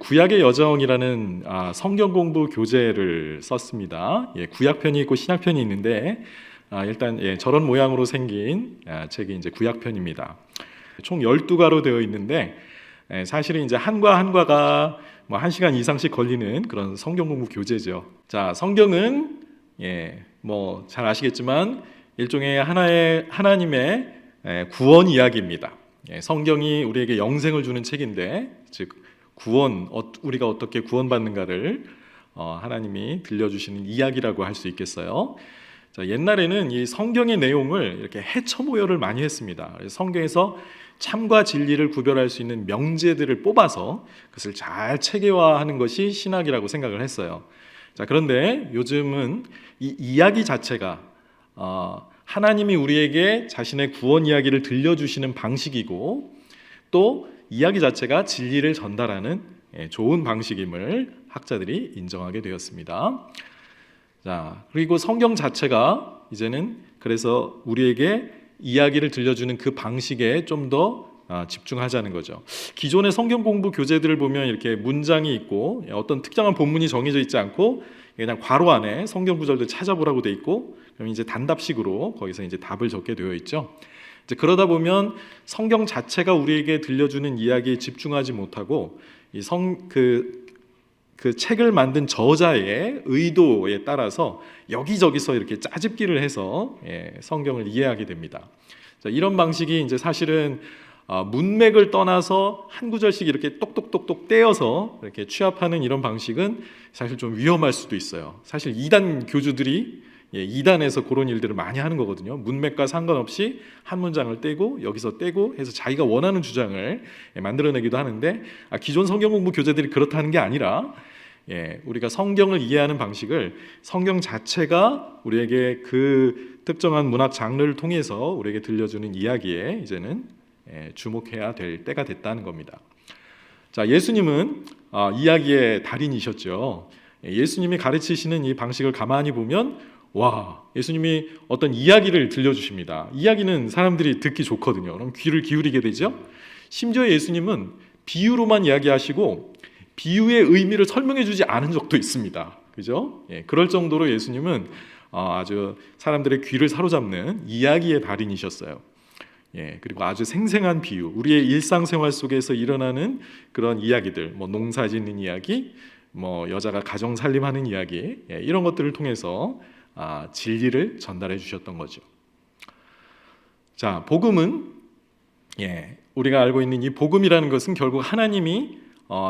구약의 여정이라는 성경 공부 교재를 썼습니다. 구약편이 있고 신약편이 있는데 일단 저런 모양으로 생긴 책이 이제 구약편입니다. 총 12과로 되어 있는데 사실은 이제 한과 한과가 뭐 1시간 이상씩 걸리는 그런 성경 공부 교재죠. 자, 성경은 뭐 잘 아시겠지만 일종의 하나님의 구원 이야기입니다. 성경이 우리에게 영생을 주는 책인데, 즉 우리가 어떻게 구원받는가를 하나님이 들려주시는 이야기라고 할 수 있겠어요. 자, 옛날에는 이 성경의 내용을 이렇게 해처모여를 많이 했습니다. 성경에서 참과 진리를 구별할 수 있는 명제들을 뽑아서 그것을 잘 체계화하는 것이 신학이라고 생각을 했어요. 자, 그런데 요즘은 이 이야기 자체가 하나님이 우리에게 자신의 구원 이야기를 들려주시는 방식이고, 또 이야기 자체가 진리를 전달하는 좋은 방식임을 학자들이 인정하게 되었습니다. 자, 그리고 성경 자체가 이제는 그래서 우리에게 이야기를 들려주는 그 방식에 좀 더 집중하자는 거죠. 기존의 성경 공부 교재들을 보면 이렇게 문장이 있고 어떤 특정한 본문이 정해져 있지 않고 그냥 괄호 안에 성경 구절들 찾아보라고 돼 있고, 그럼 이제 단답식으로 거기서 이제 답을 적게 되어 있죠. 이제 그러다 보면 성경 자체가 우리에게 들려주는 이야기에 집중하지 못하고 그 책을 만든 저자의 의도에 따라서 여기저기서 이렇게 짜집기를 해서 성경을 이해하게 됩니다. 자, 이런 방식이 이제 사실은 문맥을 떠나서 한 구절씩 이렇게 똑똑똑똑 떼어서 이렇게 취합하는 이런 방식은 사실 좀 위험할 수도 있어요. 사실 이단 교주들이 이단에서 그런 일들을 많이 하는 거거든요. 문맥과 상관없이 한 문장을 떼고 여기서 떼고 해서 자기가 원하는 주장을 만들어내기도 하는데, 기존 성경 공부 교재들이 그렇다는 게 아니라 우리가 성경을 이해하는 방식을 성경 자체가 우리에게 그 특정한 문학 장르를 통해서 우리에게 들려주는 이야기에 이제는 주목해야 될 때가 됐다는 겁니다. 자, 예수님은 이야기의 달인이셨죠. 예수님이 가르치시는 이 방식을 가만히 보면 예수님이 어떤 이야기를 들려주십니다. 이야기는 사람들이 듣기 좋거든요. 그럼 귀를 기울이게 되죠. 심지어 예수님은 비유로만 이야기하시고 비유의 의미를 설명해 주지 않은 적도 있습니다. 그죠? 그럴 정도로 예수님은 아주 사람들의 귀를 사로잡는 이야기의 달인이셨어요. 그리고 아주 생생한 비유, 우리의 일상생활 속에서 일어나는 그런 이야기들, 뭐 농사 짓는 이야기, 뭐 여자가 가정 살림하는 이야기, 이런 것들을 통해서 진리를 전달해 주셨던 거죠. 자, 복음은 우리가 알고 있는 이 복음이라는 것은 결국 하나님이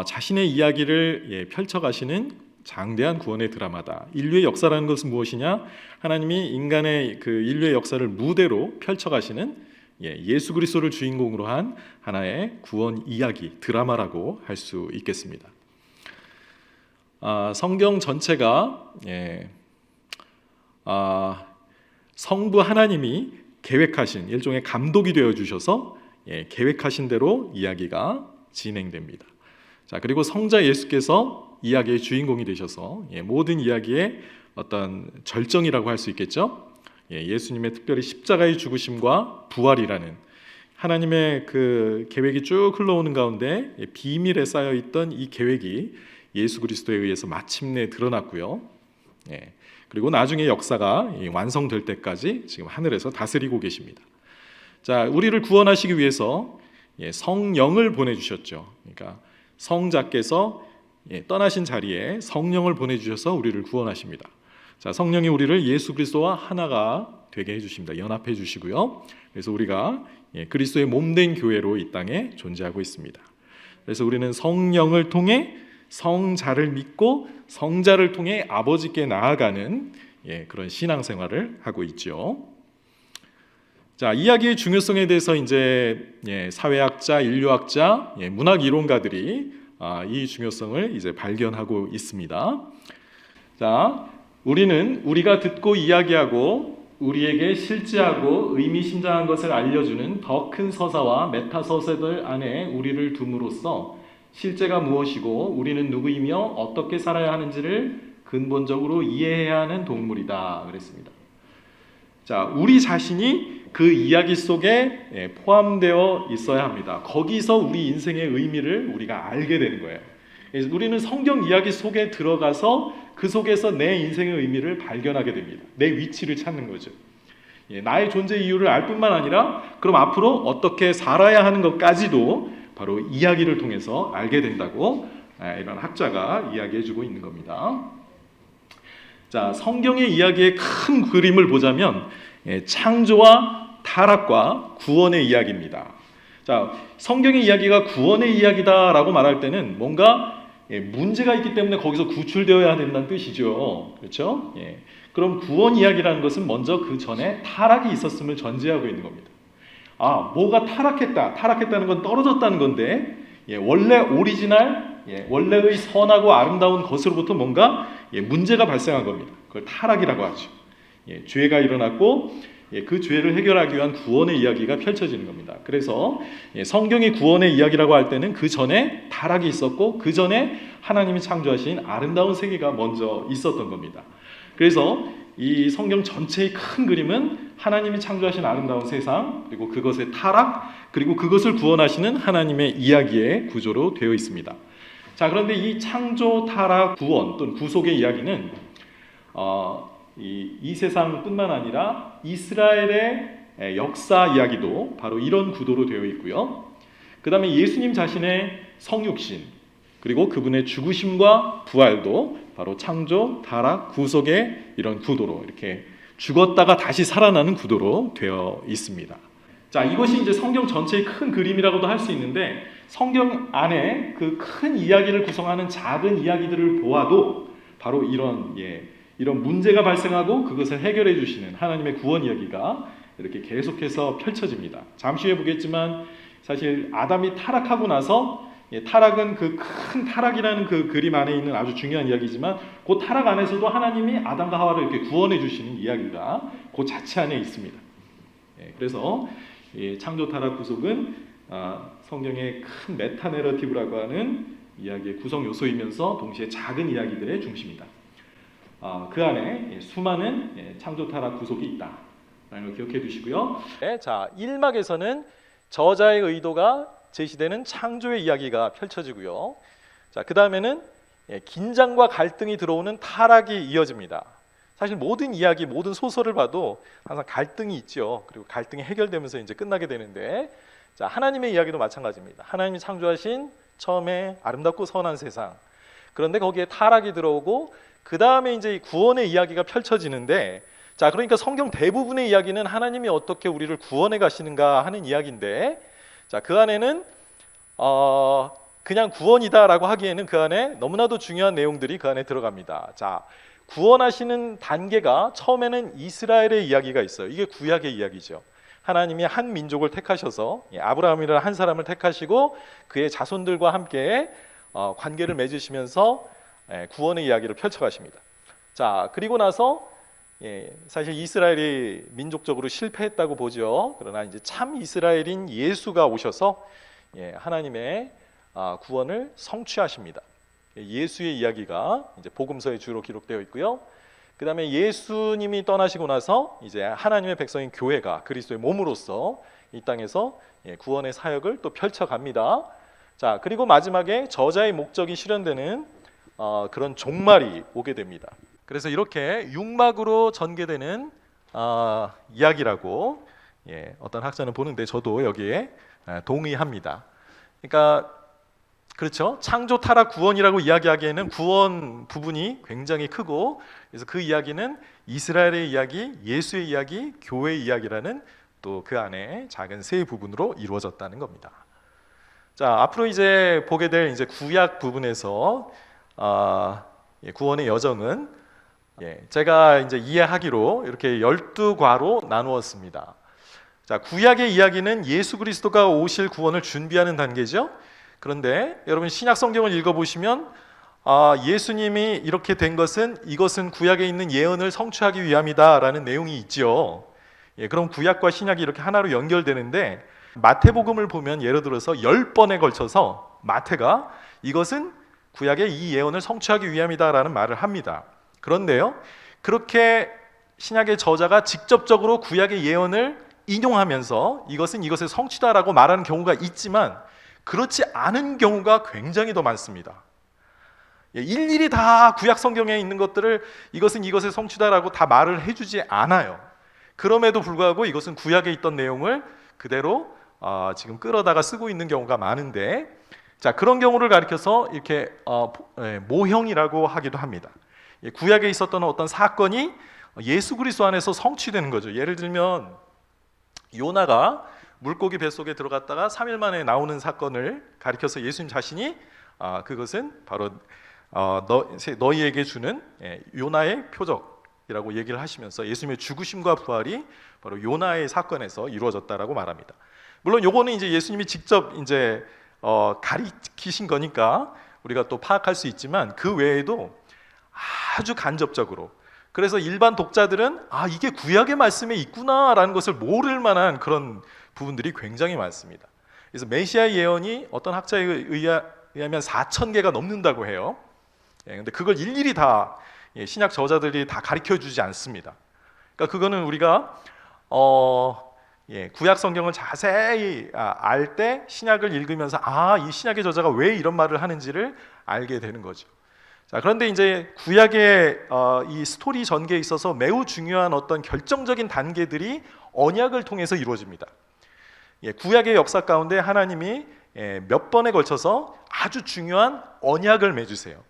자신의 이야기를 펼쳐가시는 장대한 구원의 드라마다. 인류의 역사라는 것은 무엇이냐? 하나님이 인간의 그 인류의 역사를 무대로 펼쳐가시는 예수 그리스도를 주인공으로 한 하나의 구원 이야기, 드라마라고 할 수 있겠습니다. 성경 전체가 성부 하나님이 계획하신 일종의 감독이 되어 주셔서 계획하신 대로 이야기가 진행됩니다. 자, 그리고 성자 예수께서 이야기의 주인공이 되셔서 모든 이야기의 어떤 절정이라고 할 수 있겠죠. 예수님의 특별히 십자가의 죽으심과 부활이라는 하나님의 그 계획이 쭉 흘러오는 가운데 비밀에 쌓여 있던 이 계획이 예수 그리스도에 의해서 마침내 드러났고요. 그리고 나중에 역사가 완성될 때까지 지금 하늘에서 다스리고 계십니다. 자, 우리를 구원하시기 위해서 성령을 보내주셨죠. 그러니까 성자께서 떠나신 자리에 성령을 보내주셔서 우리를 구원하십니다. 자, 성령이 우리를 예수 그리스도와 하나가 되게 해주십니다. 연합해 주시고요. 그래서 우리가 그리스도의 몸된 교회로 이 땅에 존재하고 있습니다. 그래서 우리는 성령을 통해 성자를 믿고 성자를 통해 아버지께 나아가는 그런 신앙생활을 하고 있죠. 자, 이야기의 중요성에 대해서 이제 사회학자, 인류학자, 문학 이론가들이 이 중요성을 이제 발견하고 있습니다. 자, 우리가 듣고 이야기하고 우리에게 실제하고 의미심장한 것을 알려주는 더 큰 서사와 메타 서사들 안에 우리를 둠으로써 실제가 무엇이고 우리는 누구이며 어떻게 살아야 하는지를 근본적으로 이해해야 하는 동물이다 그랬습니다. 자, 우리 자신이 그 이야기 속에 포함되어 있어야 합니다. 거기서 우리 인생의 의미를 우리가 알게 되는 거예요. 우리는 성경 이야기 속에 들어가서 그 속에서 내 인생의 의미를 발견하게 됩니다. 내 위치를 찾는 거죠. 나의 존재 이유를 알 뿐만 아니라 그럼 앞으로 어떻게 살아야 하는 것까지도 바로 이야기를 통해서 알게 된다고 이런 학자가 이야기해주고 있는 겁니다. 자, 성경의 이야기의 큰 그림을 보자면 창조와 타락과 구원의 이야기입니다. 자, 성경의 이야기가 구원의 이야기다라고 말할 때는 뭔가 문제가 있기 때문에 거기서 구출되어야 된다는 뜻이죠. 그렇죠? 그럼 구원 이야기라는 것은 먼저 그 전에 타락이 있었음을 전제하고 있는 겁니다. 뭐가 타락했다. 타락했다는 건 떨어졌다는 건데 원래 오리지널, 원래의 선하고 아름다운 것으로부터 뭔가 문제가 발생한 겁니다. 그걸 타락이라고 하죠. 죄가 일어났고 그 죄를 해결하기 위한 구원의 이야기가 펼쳐지는 겁니다. 그래서 성경이 구원의 이야기라고 할 때는 그 전에 타락이 있었고 그 전에 하나님이 창조하신 아름다운 세계가 먼저 있었던 겁니다. 그래서 이 성경 전체의 큰 그림은 하나님이 창조하신 아름다운 세상, 그리고 그것의 타락, 그리고 그것을 구원하시는 하나님의 이야기의 구조로 되어 있습니다. 자, 그런데 이 창조, 타락, 구원 또는 구속의 이야기는 이 세상뿐만 아니라 이스라엘의 역사 이야기도 바로 이런 구도로 되어 있고요. 그 다음에 예수님 자신의 성육신, 그리고 그분의 죽으심과 부활도 바로 창조, 타락, 구속의 이런 구도로 이렇게 죽었다가 다시 살아나는 구도로 되어 있습니다. 자, 이것이 이제 성경 전체의 큰 그림이라고도 할 수 있는데 성경 안에 그 큰 이야기를 구성하는 작은 이야기들을 보아도 바로 이런 문제가 발생하고 그것을 해결해 주시는 하나님의 구원 이야기가 이렇게 계속해서 펼쳐집니다. 잠시 후에 보겠지만 사실 아담이 타락하고 나서 타락은 그 큰 타락이라는 그 그림 안에 있는 아주 중요한 이야기지만 그 타락 안에서도 하나님이 아담과 하와를 이렇게 구원해 주시는 이야기가 그 자체 안에 있습니다. 그래서 창조, 타락, 구속은 성경의 큰 메타 내러티브라고 하는 이야기의 구성 요소이면서 동시에 작은 이야기들의 중심이다. 그 안에 수많은 창조, 타락, 구속이 있다 라는 걸 기억해 두시고요. 자, 1막에서는 저자의 의도가 제시되는 창조의 이야기가 펼쳐지고요. 자, 그 다음에는 긴장과 갈등이 들어오는 타락이 이어집니다. 사실 모든 이야기, 모든 소설을 봐도 항상 갈등이 있죠. 그리고 갈등이 해결되면서 이제 끝나게 되는데, 자, 하나님의 이야기도 마찬가지입니다. 하나님이 창조하신 처음에 아름답고 선한 세상. 그런데 거기에 타락이 들어오고 그 다음에 이제 구원의 이야기가 펼쳐지는데, 자, 그러니까 성경 대부분의 이야기는 하나님이 어떻게 우리를 구원해 가시는가 하는 이야기인데, 자, 그 안에는 그냥 구원이다라고 하기에는 그 안에 너무나도 중요한 내용들이 그 안에 들어갑니다. 자, 구원하시는 단계가 처음에는 이스라엘의 이야기가 있어요. 이게 구약의 이야기죠. 하나님이 한 민족을 택하셔서 아브라함이라는 한 사람을 택하시고 그의 자손들과 함께 관계를 맺으시면서 구원의 이야기를 펼쳐가십니다. 자, 그리고 나서 사실 이스라엘이 민족적으로 실패했다고 보죠. 그러나 이제 참 이스라엘인 예수가 오셔서 하나님의 구원을 성취하십니다. 예수의 이야기가 이제 복음서에 주로 기록되어 있고요. 그 다음에 예수님이 떠나시고 나서 이제 하나님의 백성인 교회가 그리스도의 몸으로서 이 땅에서 구원의 사역을 또 펼쳐갑니다. 자, 그리고 마지막에 저자의 목적이 실현되는 그런 종말이 오게 됩니다. 그래서 이렇게 6막으로 전개되는 이야기라고 어떤 학자는 보는데 저도 여기에 동의합니다. 그러니까 그렇죠. 창조, 타락, 구원이라고 이야기하기에는 구원 부분이 굉장히 크고, 그래서 그 이야기는 이스라엘의 이야기, 예수의 이야기, 교회의 이야기라는 또 그 안에 작은 세 부분으로 이루어졌다는 겁니다. 자, 앞으로 이제 보게 될 이제 구약 부분에서 구원의 여정은 제가 이제 이해하기로 이렇게 12과로 나누었습니다. 자, 구약의 이야기는 예수 그리스도가 오실 구원을 준비하는 단계죠. 그런데 여러분 신약 성경을 읽어보시면 예수님이 이렇게 된 것은 이것은 구약에 있는 예언을 성취하기 위함이다 라는 내용이 있죠. 그럼 구약과 신약이 이렇게 하나로 연결되는데, 마태복음을 보면 예를 들어서 10번에 걸쳐서 마태가 이것은 구약의 이 예언을 성취하기 위함이다 라는 말을 합니다. 그런데요, 그렇게 신약의 저자가 직접적으로 구약의 예언을 인용하면서 이것은 이것의 성취다라고 말하는 경우가 있지만 그렇지 않은 경우가 굉장히 더 많습니다. 일일이 다 구약 성경에 있는 것들을 이것은 이것의 성취다라고 다 말을 해주지 않아요. 그럼에도 불구하고 이것은 구약에 있던 내용을 그대로 지금 끌어다가 쓰고 있는 경우가 많은데, 자, 그런 경우를 가리켜서 이렇게 모형이라고 하기도 합니다. 구약에 있었던 어떤 사건이 예수 그리스도 안에서 성취되는 거죠. 예를 들면 요나가 물고기 뱃속에 들어갔다가 3일 만에 나오는 사건을 가리켜서 예수님 자신이 그것은 바로 너희에게 주는 요나의 표적이라고 얘기를 하시면서 예수님의 죽으심과 부활이 바로 요나의 사건에서 이루어졌다라고 말합니다. 물론 요거는 이제 예수님이 직접 이제 가리키신 거니까 우리가 또 파악할 수 있지만, 그 외에도 아주 간접적으로, 그래서 일반 독자들은 이게 구약의 말씀에 있구나라는 것을 모를 만한 그런 부분들이 굉장히 많습니다. 그래서 메시아 예언이 어떤 학자에 의하면 4,000개가 넘는다고 해요. 근데 그걸 일일이 다 신약 저자들이 다 가르쳐주지 않습니다. 그러니까 그거는 우리가 구약 성경을 자세히 알 때 신약을 읽으면서 이 신약의 저자가 왜 이런 말을 하는지를 알게 되는 거죠. 자, 그런데 이제 구약의 이 스토리 전개에 있어서 매우 중요한 어떤 결정적인 단계들이 언약을 통해서 이루어집니다. 구약의 역사 가운데 하나님이 몇 번에 걸쳐서 아주 중요한 언약을 맺으세요.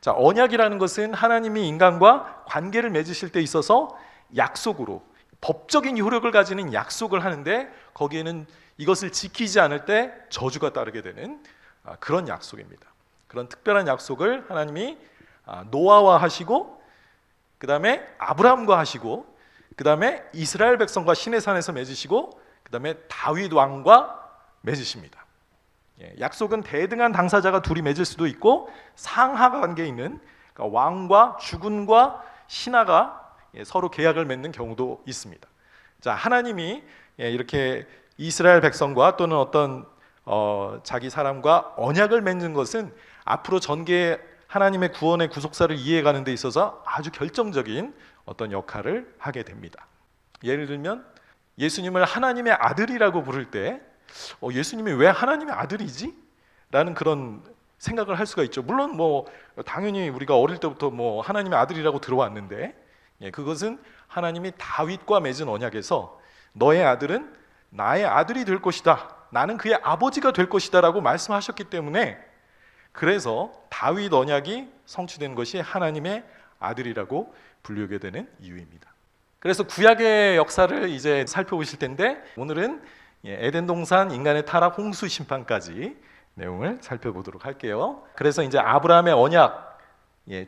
자, 언약이라는 것은 하나님이 인간과 관계를 맺으실 때 있어서 약속으로, 법적인 효력을 가지는 약속을 하는데, 거기에는 이것을 지키지 않을 때 저주가 따르게 되는 그런 약속입니다. 그런 특별한 약속을 하나님이 노아와 하시고, 그 다음에 아브라함과 하시고, 그 다음에 이스라엘 백성과 시내산에서 맺으시고, 그 다음에 다윗 왕과 맺으십니다. 약속은 대등한 당사자가 둘이 맺을 수도 있고, 상하 관계에 있는, 그러니까 왕과 주군과 신하가 서로 계약을 맺는 경우도 있습니다. 자, 하나님이 이렇게 이스라엘 백성과 또는 어떤 자기 사람과 언약을 맺는 것은 앞으로 전개 하나님의 구원의 구속사를 이해가는 데 있어서 아주 결정적인 어떤 역할을 하게 됩니다. 예를 들면 예수님을 하나님의 아들이라고 부를 때 예수님이 왜 하나님의 아들이지? 라는 그런 생각을 할 수가 있죠. 물론 당연히 우리가 어릴 때부터 하나님의 아들이라고 들어왔는데, 그것은 하나님이 다윗과 맺은 언약에서 너의 아들은 나의 아들이 될 것이다, 나는 그의 아버지가 될 것이다 라고 말씀하셨기 때문에, 그래서 다윗 언약이 성취된 것이 하나님의 아들이라고 불리게 되는 이유입니다. 그래서 구약의 역사를 이제 살펴보실 텐데, 오늘은 에덴 동산 인간의 타락, 홍수 심판까지 내용을 살펴보도록 할게요. 그래서 이제 아브라함의 언약,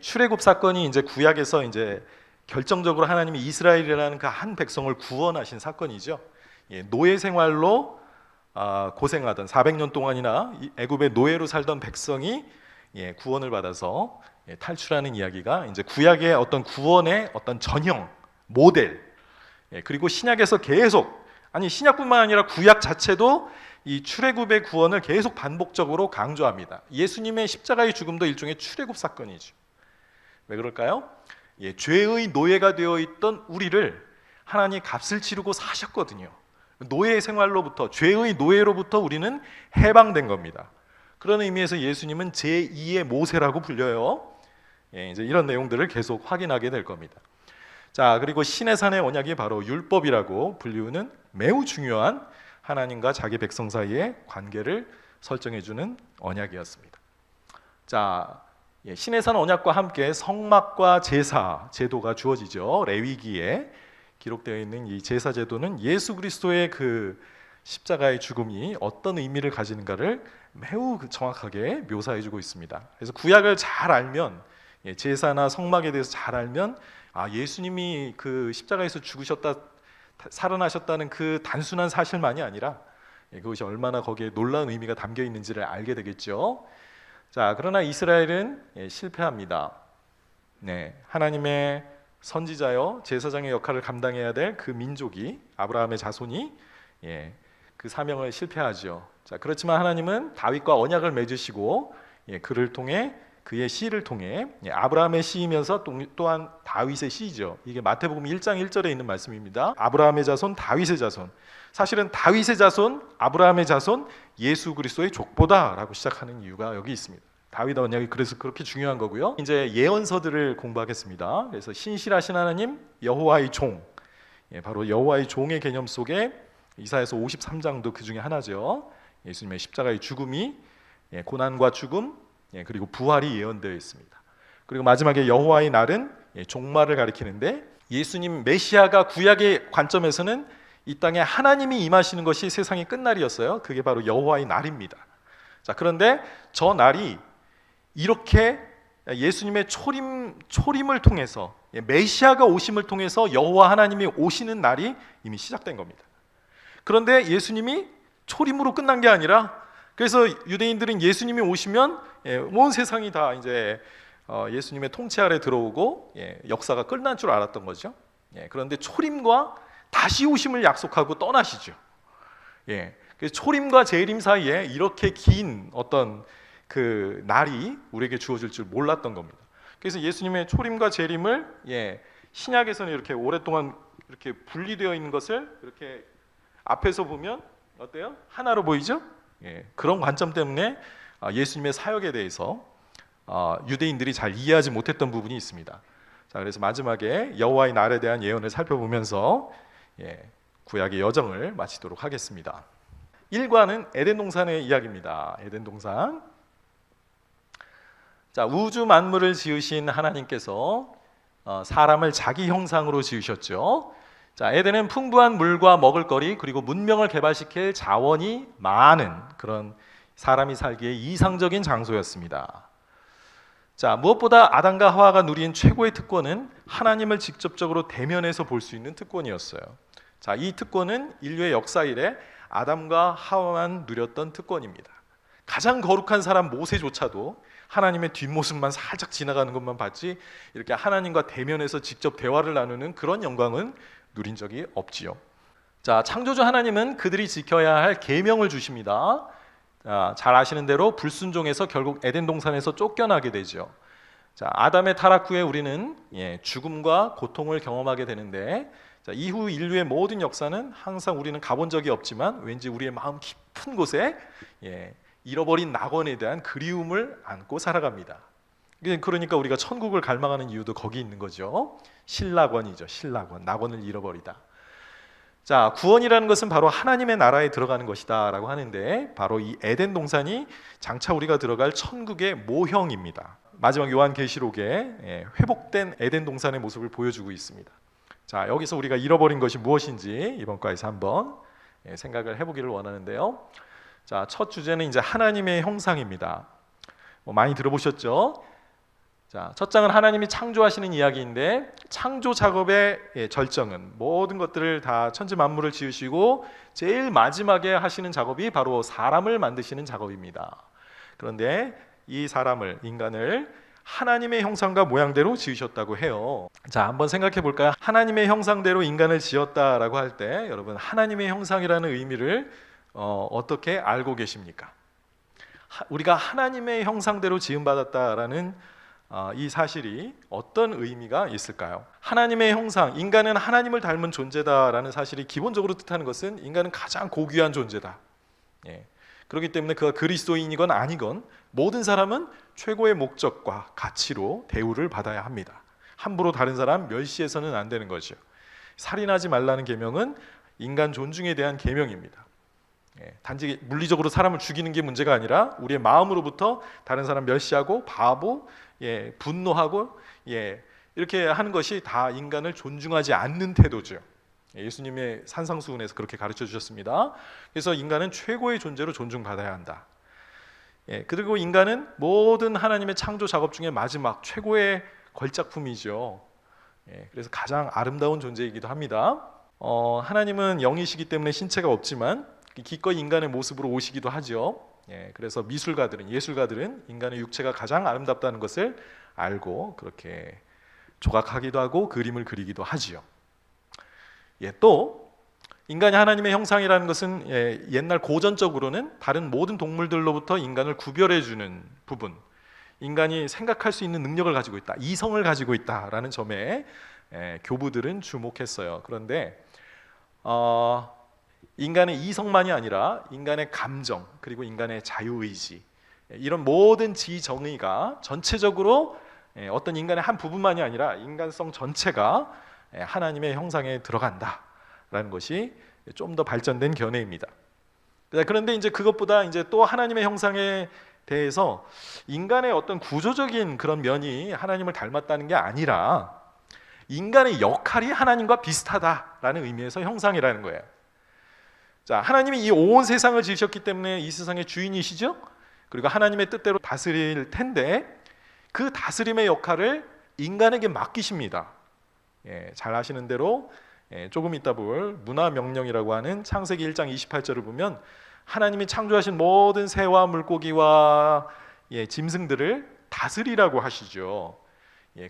출애굽 사건이 이제 구약에서 이제 결정적으로 하나님이 이스라엘이라는 그 한 백성을 구원하신 사건이죠. 노예 생활로 고생하던 400년 동안이나 애굽의 노예로 살던 백성이 구원을 받아서 탈출하는 이야기가 이제 구약의 어떤 구원의 어떤 전형, 모델, 그리고 신약에서 계속, 아니 신약뿐만 아니라 구약 자체도 이 출애굽의 구원을 계속 반복적으로 강조합니다. 예수님의 십자가의 죽음도 일종의 출애굽 사건이죠. 왜 그럴까요? 죄의 노예가 되어 있던 우리를 하나님이 값을 치르고 사셨거든요. 노예 생활로부터, 죄의 노예로부터 우리는 해방된 겁니다. 그런 의미에서 예수님은 제2의 모세라고 불려요. 이제 이런 내용들을 계속 확인하게 될 겁니다. 자, 그리고 시내산의 언약이 바로 율법이라고 불리우는 매우 중요한 하나님과 자기 백성 사이의 관계를 설정해주는 언약이었습니다. 자, 시내산 언약과 함께 성막과 제사 제도가 주어지죠. 레위기에 기록되어 있는 이 제사 제도는 예수 그리스도의 그 십자가의 죽음이 어떤 의미를 가지는가를 매우 정확하게 묘사해주고 있습니다. 그래서 구약을 잘 알면, 제사나 성막에 대해서 잘 알면, 예수님이 그 십자가에서 죽으셨다 살아나셨다는 그 단순한 사실만이 아니라 그것이 얼마나 거기에 놀라운 의미가 담겨 있는지를 알게 되겠죠. 자, 그러나 이스라엘은 실패합니다. 하나님의 선지자여 제사장의 역할을 감당해야 될 그 민족이, 아브라함의 자손이 그 사명을 실패하죠. 자, 그렇지만 하나님은 다윗과 언약을 맺으시고 그를 통해, 그의 씨를 통해, 아브라함의 씨이면서 또한 다윗의 씨죠. 이게 마태복음 1장 1절에 있는 말씀입니다. 아브라함의 자손, 다윗의 자손. 사실은 다윗의 자손, 아브라함의 자손, 예수 그리스도의 족보다라고 시작하는 이유가 여기 있습니다. 다윗 언약이 그래서 그렇게 중요한 거고요. 이제 예언서들을 공부하겠습니다. 그래서 신실하신 하나님, 여호와의 종, 바로 여호와의 종의 개념 속에 이사야서 53장도 그 중에 하나죠. 예수님의 십자가의 죽음이 고난과 죽음, 그리고 부활이 예언되어 있습니다. 그리고 마지막에 여호와의 날은 종말을 가리키는데, 예수님 메시아가 구약의 관점에서는 이 땅에 하나님이 임하시는 것이 세상의 끝날이었어요. 그게 바로 여호와의 날입니다. 자, 그런데 저 날이 이렇게 예수님의 초림을 통해서, 메시아가 오심을 통해서 여호와 하나님이 오시는 날이 이미 시작된 겁니다. 그런데 예수님이 초림으로 끝난 게 아니라, 그래서 유대인들은 예수님이 오시면 온 세상이 다 이제 예수님의 통치 아래 들어오고 역사가 끝난 줄 알았던 거죠. 그런데 초림과 다시 오심을 약속하고 떠나시죠. 그래서 초림과 재림 사이에 이렇게 긴 어떤 그 날이 우리에게 주어질 줄 몰랐던 겁니다. 그래서 예수님의 초림과 재림을 신약에서는 이렇게 오랫동안 이렇게 분리되어 있는 것을 이렇게 앞에서 보면 어때요? 하나로 보이죠? 그런 관점 때문에 예수님의 사역에 대해서 유대인들이 잘 이해하지 못했던 부분이 있습니다. 자, 그래서 마지막에 여호와의 날에 대한 예언을 살펴보면서 구약의 여정을 마치도록 하겠습니다. 1과는 에덴 동산의 이야기입니다. 에덴 동산. 자, 우주 만물을 지으신 하나님께서 사람을 자기 형상으로 지으셨죠. 자, 에덴은 풍부한 물과 먹을거리, 그리고 문명을 개발시킬 자원이 많은 그런 사람이 살기에 이상적인 장소였습니다. 자, 무엇보다 아담과 하와가 누린 최고의 특권은 하나님을 직접적으로 대면해서 볼 수 있는 특권이었어요. 자, 이 특권은 인류의 역사 이래 아담과 하와만 누렸던 특권입니다. 가장 거룩한 사람 모세조차도 하나님의 뒷모습만 살짝 지나가는 것만 봤지, 이렇게 하나님과 대면해서 직접 대화를 나누는 그런 영광은 누린 적이 없지요. 자, 창조주 하나님은 그들이 지켜야 할 계명을 주십니다. 잘 아시는 대로 불순종해서 결국 에덴 동산에서 쫓겨나게 되죠. 자, 아담의 타락 후에 우리는 죽음과 고통을 경험하게 되는데, 자, 이후 인류의 모든 역사는 항상 우리는 가본 적이 없지만 왠지 우리의 마음 깊은 곳에 잃어버린 낙원에 대한 그리움을 안고 살아갑니다. 그러니까 우리가 천국을 갈망하는 이유도 거기 있는 거죠. 신낙원이죠. 신낙원, 낙원을 잃어버리다. 자, 구원이라는 것은 바로 하나님의 나라에 들어가는 것이다 라고 하는데, 바로 이 에덴 동산이 장차 우리가 들어갈 천국의 모형입니다. 마지막 요한계시록에 회복된 에덴 동산의 모습을 보여주고 있습니다. 자, 여기서 우리가 잃어버린 것이 무엇인지 이번 과에서 한번 생각을 해보기를 원하는데요. 자, 첫 주제는 이제 하나님의 형상입니다. 많이 들어보셨죠? 자, 첫 장은 하나님이 창조하시는 이야기인데, 창조 작업의 절정은 모든 것들을 다 천지 만물을 지으시고 제일 마지막에 하시는 작업이 바로 사람을 만드시는 작업입니다. 그런데 이 사람을, 인간을 하나님의 형상과 모양대로 지으셨다고 해요. 자, 한번 생각해 볼까요? 하나님의 형상대로 인간을 지었다라고 할 때 여러분, 하나님의 형상이라는 의미를 어떻게 알고 계십니까? 우리가 하나님의 형상대로 지음받았다라는 이 사실이 어떤 의미가 있을까요? 하나님의 형상, 인간은 하나님을 닮은 존재다라는 사실이 기본적으로 뜻하는 것은 인간은 가장 고귀한 존재다. 그렇기 때문에 그가 그리스도인이건 아니건 모든 사람은 최고의 목적과 가치로 대우를 받아야 합니다. 함부로 다른 사람 멸시해서는 안 되는 거죠. 살인하지 말라는 계명은 인간 존중에 대한 계명입니다. 단지 물리적으로 사람을 죽이는 게 문제가 아니라 우리의 마음으로부터 다른 사람 멸시하고 바보, 분노하고 이렇게 하는 것이 다 인간을 존중하지 않는 태도죠. 예수님의 산상수훈에서 그렇게 가르쳐 주셨습니다. 그래서 인간은 최고의 존재로 존중받아야 한다. 그리고 인간은 모든 하나님의 창조 작업 중에 마지막 최고의 걸작품이죠. 그래서 가장 아름다운 존재이기도 합니다. 하나님은 영이시기 때문에 신체가 없지만 기꺼이 인간의 모습으로 오시기도 하죠. 그래서 미술가들은, 예술가들은 인간의 육체가 가장 아름답다는 것을 알고 그렇게 조각하기도 하고 그림을 그리기도 하지요. 또 인간이 하나님의 형상이라는 것은 옛날 고전적으로는 다른 모든 동물들로부터 인간을 구별해주는 부분, 인간이 생각할 수 있는 능력을 가지고 있다, 이성을 가지고 있다라는 점에 교부들은 주목했어요. 그런데 인간의 이성만이 아니라 인간의 감정, 그리고 인간의 자유의지, 이런 모든 지정의가 전체적으로 어떤 인간의 한 부분만이 아니라 인간성 전체가 하나님의 형상에 들어간다라는 것이 좀 더 발전된 견해입니다. 그런데 이제 그것보다 이제 또 하나님의 형상에 대해서 인간의 어떤 구조적인 그런 면이 하나님을 닮았다는 게 아니라 인간의 역할이 하나님과 비슷하다라는 의미에서 형상이라는 거예요. 자, 하나님이 이 온 세상을 지으셨기 때문에 이 세상의 주인이시죠. 그리고 하나님의 뜻대로 다스릴 텐데 그 다스림의 역할을 인간에게 맡기십니다. 잘 아시는 대로 조금 이따 볼 문화명령이라고 하는 창세기 1장 28절을 보면 하나님이 창조하신 모든 새와 물고기와 짐승들을 다스리라고 하시죠.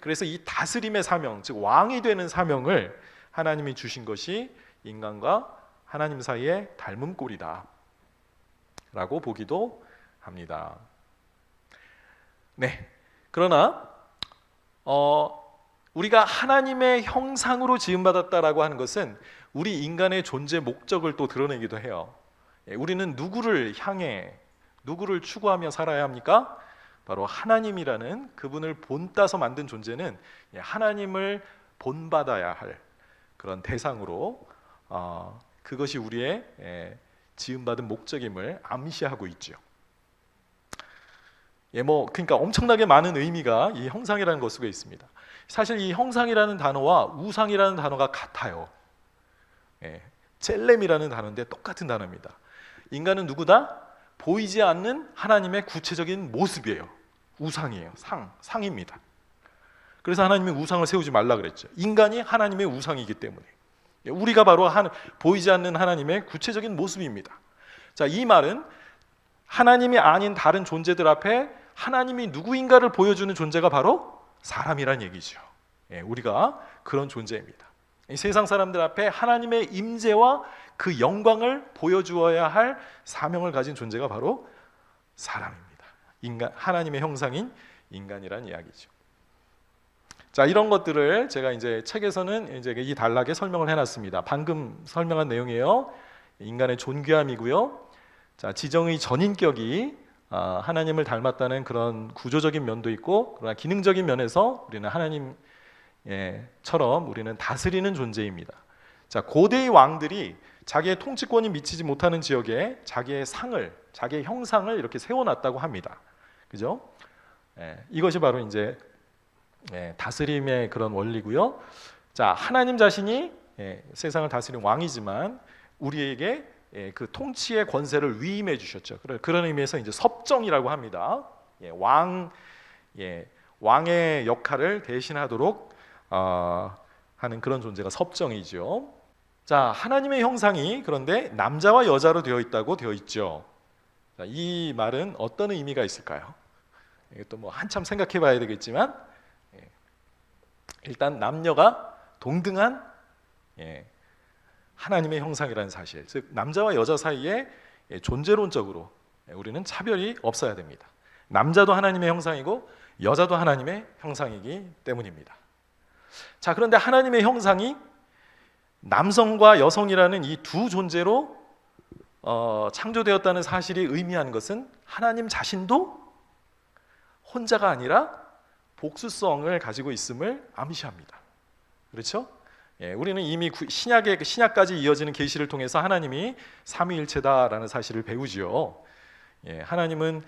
그래서 이 다스림의 사명, 즉 왕이 되는 사명을 하나님이 주신 것이 인간과 하나님 사이의 닮은 꼴이다 라고 보기도 합니다. 네, 그러나 우리가 하나님의 형상으로 지음받았다라고 하는 것은 우리 인간의 존재 목적을 또 드러내기도 해요. 우리는 누구를 향해, 누구를 추구하며 살아야 합니까? 바로 하나님이라는 그분을 본따서 만든 존재는 하나님을 본받아야 할 그런 대상으로 그것이 우리의 지음받은 목적임을 암시하고 있죠. 그러니까 엄청나게 많은 의미가 이 형상이라는 것 속에 있습니다. 사실 이 형상이라는 단어와 우상이라는 단어가 같아요. 첼렘이라는 단어인데 똑같은 단어입니다. 인간은 누구다? 보이지 않는 하나님의 구체적인 모습이에요. 우상이에요. 상입니다. 그래서 하나님이 우상을 세우지 말라 그랬죠. 인간이 하나님의 우상이기 때문에. 우리가 바로 보이지 않는 하나님의 구체적인 모습입니다. 자, 이 말은 하나님이 아닌 다른 존재들 앞에 하나님이 누구인가를 보여주는 존재가 바로 사람이란 얘기죠. 우리가 그런 존재입니다. 이 세상 사람들 앞에 하나님의 임재와 그 영광을 보여주어야 할 사명을 가진 존재가 바로 사람입니다. 하나님의 형상인 인간이란 이야기죠. 자, 이런 것들을 제가 이제 책에서는 이제 이 단락에 설명을 해놨습니다. 방금 설명한 내용이에요. 인간의 존귀함이고요. 자, 지정의 전인격이 하나님을 닮았다는 그런 구조적인 면도 있고, 그러나 기능적인 면에서 우리는 하나님처럼 우리는 다스리는 존재입니다. 자, 고대의 왕들이 자기의 통치권이 미치지 못하는 지역에 자기의 자기의 형상을 이렇게 세워놨다고 합니다. 그죠? 이것이 바로 이제 다스림의 그런 원리고요. 자, 하나님 자신이 세상을 다스린 왕이지만 우리에게 그 통치의 권세를 위임해 주셨죠. 그런 의미에서 이제 섭정이라고 합니다. 왕의 역할을 대신하도록 하는 그런 존재가 섭정이죠. 자, 하나님의 형상이 그런데 남자와 여자로 되어 있다고 되어 있죠. 자, 이 말은 어떤 의미가 있을까요? 이것도 뭐 한참 생각해 봐야 되겠지만 일단 남녀가 동등한 하나님의 형상이라는 사실, 즉 남자와 여자 사이에 존재론적으로 우리는 차별이 없어야 됩니다. 남자도 하나님의 형상이고 여자도 하나님의 형상이기 때문입니다. 자, 그런데 하나님의 형상이 남성과 여성이라는 이 두 존재로 창조되었다는 사실이 의미하는 것은 하나님 자신도 혼자가 아니라 복수성을 가지고 있음을 암시합니다. 그렇죠? 우리는 이미 신약까지 이어지는 계시를 통해서 하나님이 삼위일체다라는 사실을 배우지요. 하나님은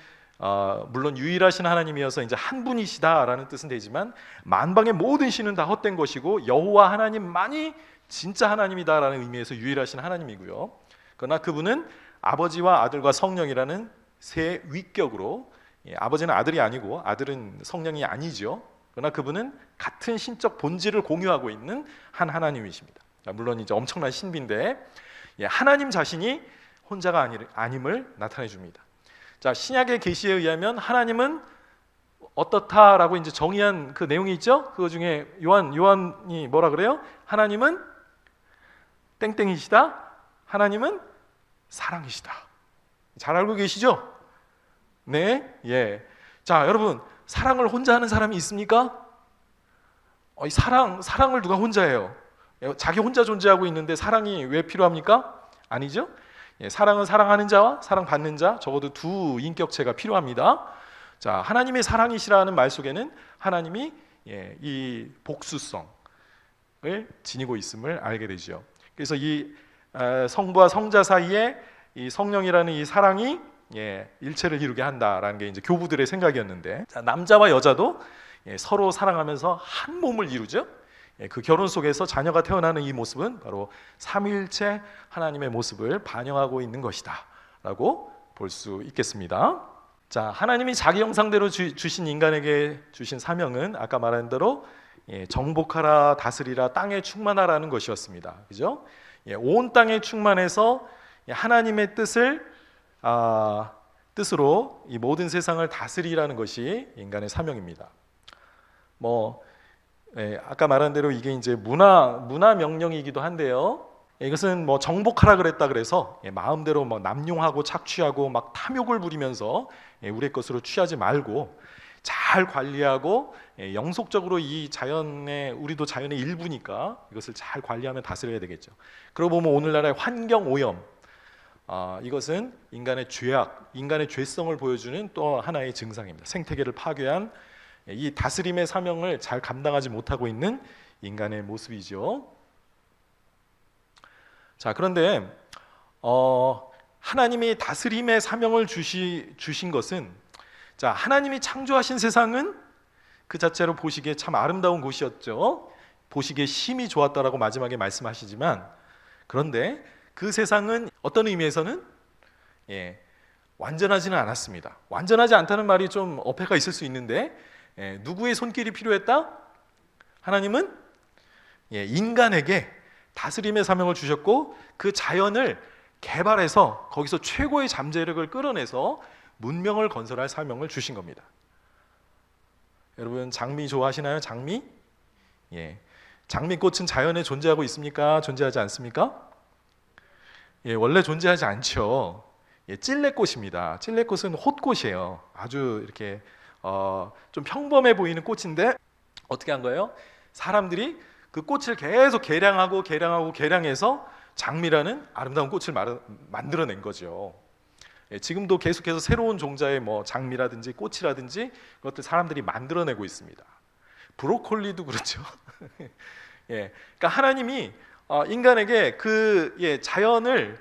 물론 유일하신 하나님이어서 이제 한 분이시다라는 뜻은 되지만 만방의 모든 신은 다 헛된 것이고 여호와 하나님만이 진짜 하나님이다라는 의미에서 유일하신 하나님이고요. 그러나 그분은 아버지와 아들과 성령이라는 세 위격으로, 아버지는 아들이 아니고 아들은 성령이 아니죠. 그러나 그분은 같은 신적 본질을 공유하고 있는 한 하나님이십니다. 물론 이제 엄청난 신비인데 하나님 자신이 혼자가 아님을 나타내 줍니다. 자, 신약의 계시에 의하면 하나님은 어떻다라고 이제 정의한 그 내용이 있죠. 그거 중에 요한이 뭐라 그래요? 하나님은 땡땡이시다. 하나님은 사랑이시다. 잘 알고 계시죠? 네, 자, 여러분, 사랑을 혼자 하는 사람이 있습니까? 사랑을 누가 혼자 해요? 자기 혼자 존재하고 있는데 사랑이 왜 필요합니까? 아니죠? 사랑은 사랑하는 자와 사랑받는 자, 적어도 두 인격체가 필요합니다. 자, 하나님의 사랑이시라는 말 속에는 하나님이 이 복수성을 지니고 있음을 알게 되죠. 그래서 이 성부와 성자 사이에 이 성령이라는 이 사랑이 일체를 이루게 한다라는 게 이제 교부들의 생각이었는데, 자, 남자와 여자도 서로 사랑하면서 한 몸을 이루죠. 그 결혼 속에서 자녀가 태어나는 이 모습은 바로 삼위일체 하나님의 모습을 반영하고 있는 것이다라고 볼 수 있겠습니다. 자, 하나님이 자기 형상대로 주신 인간에게 주신 사명은 아까 말한 대로 정복하라, 다스리라, 땅에 충만하라는 것이었습니다. 그죠? 온 땅에 충만해서 하나님의 뜻으로 이 모든 세상을 다스리라는 것이 인간의 사명입니다. 아까 말한 대로 이게 이제 문화 명령이기도 한데요. 이것은 정복하라 그랬다 그래서 마음대로 남용하고 착취하고 막 탐욕을 부리면서 우리의 것으로 취하지 말고 잘 관리하고 영속적으로 이 우리도 자연의 일부니까 이것을 잘 관리하면 다스려야 되겠죠. 그러고 보면 오늘날의 환경 오염, 이것은 인간의 죄악, 인간의 죄성을 보여주는 또 하나의 증상입니다. 생태계를 파괴한 이 다스림의 사명을 잘 감당하지 못하고 있는 인간의 모습이죠. 자, 그런데 하나님이 다스림의 사명을 주신 것은, 자, 하나님이 창조하신 세상은 그 자체로 보시기에 참 아름다운 곳이었죠. 보시기에 심히 좋았다라고 마지막에 말씀하시지만, 그런데 그 세상은 어떤 의미에서는 완전하지는 않았습니다. 완전하지 않다는 말이 좀 어폐가 있을 수 있는데, 누구의 손길이 필요했다? 하나님은 인간에게 다스림의 사명을 주셨고 그 자연을 개발해서 거기서 최고의 잠재력을 끌어내서 문명을 건설할 사명을 주신 겁니다. 여러분, 장미 좋아하시나요? 장미? 장미꽃은 자연에 존재하고 있습니까? 존재하지 않습니까? 원래 존재하지 않죠. 찔레꽃입니다. 찔레꽃은 홑꽃이에요. 아주 이렇게 좀 평범해 보이는 꽃인데 어떻게 한 거예요? 사람들이 그 꽃을 계속 개량해서 장미라는 아름다운 꽃을 만들어낸 거죠. 지금도 계속해서 새로운 종자의 장미라든지 꽃이라든지 그것들 사람들이 만들어내고 있습니다. 브로콜리도 그렇죠. 그러니까 하나님이 인간에게 자연을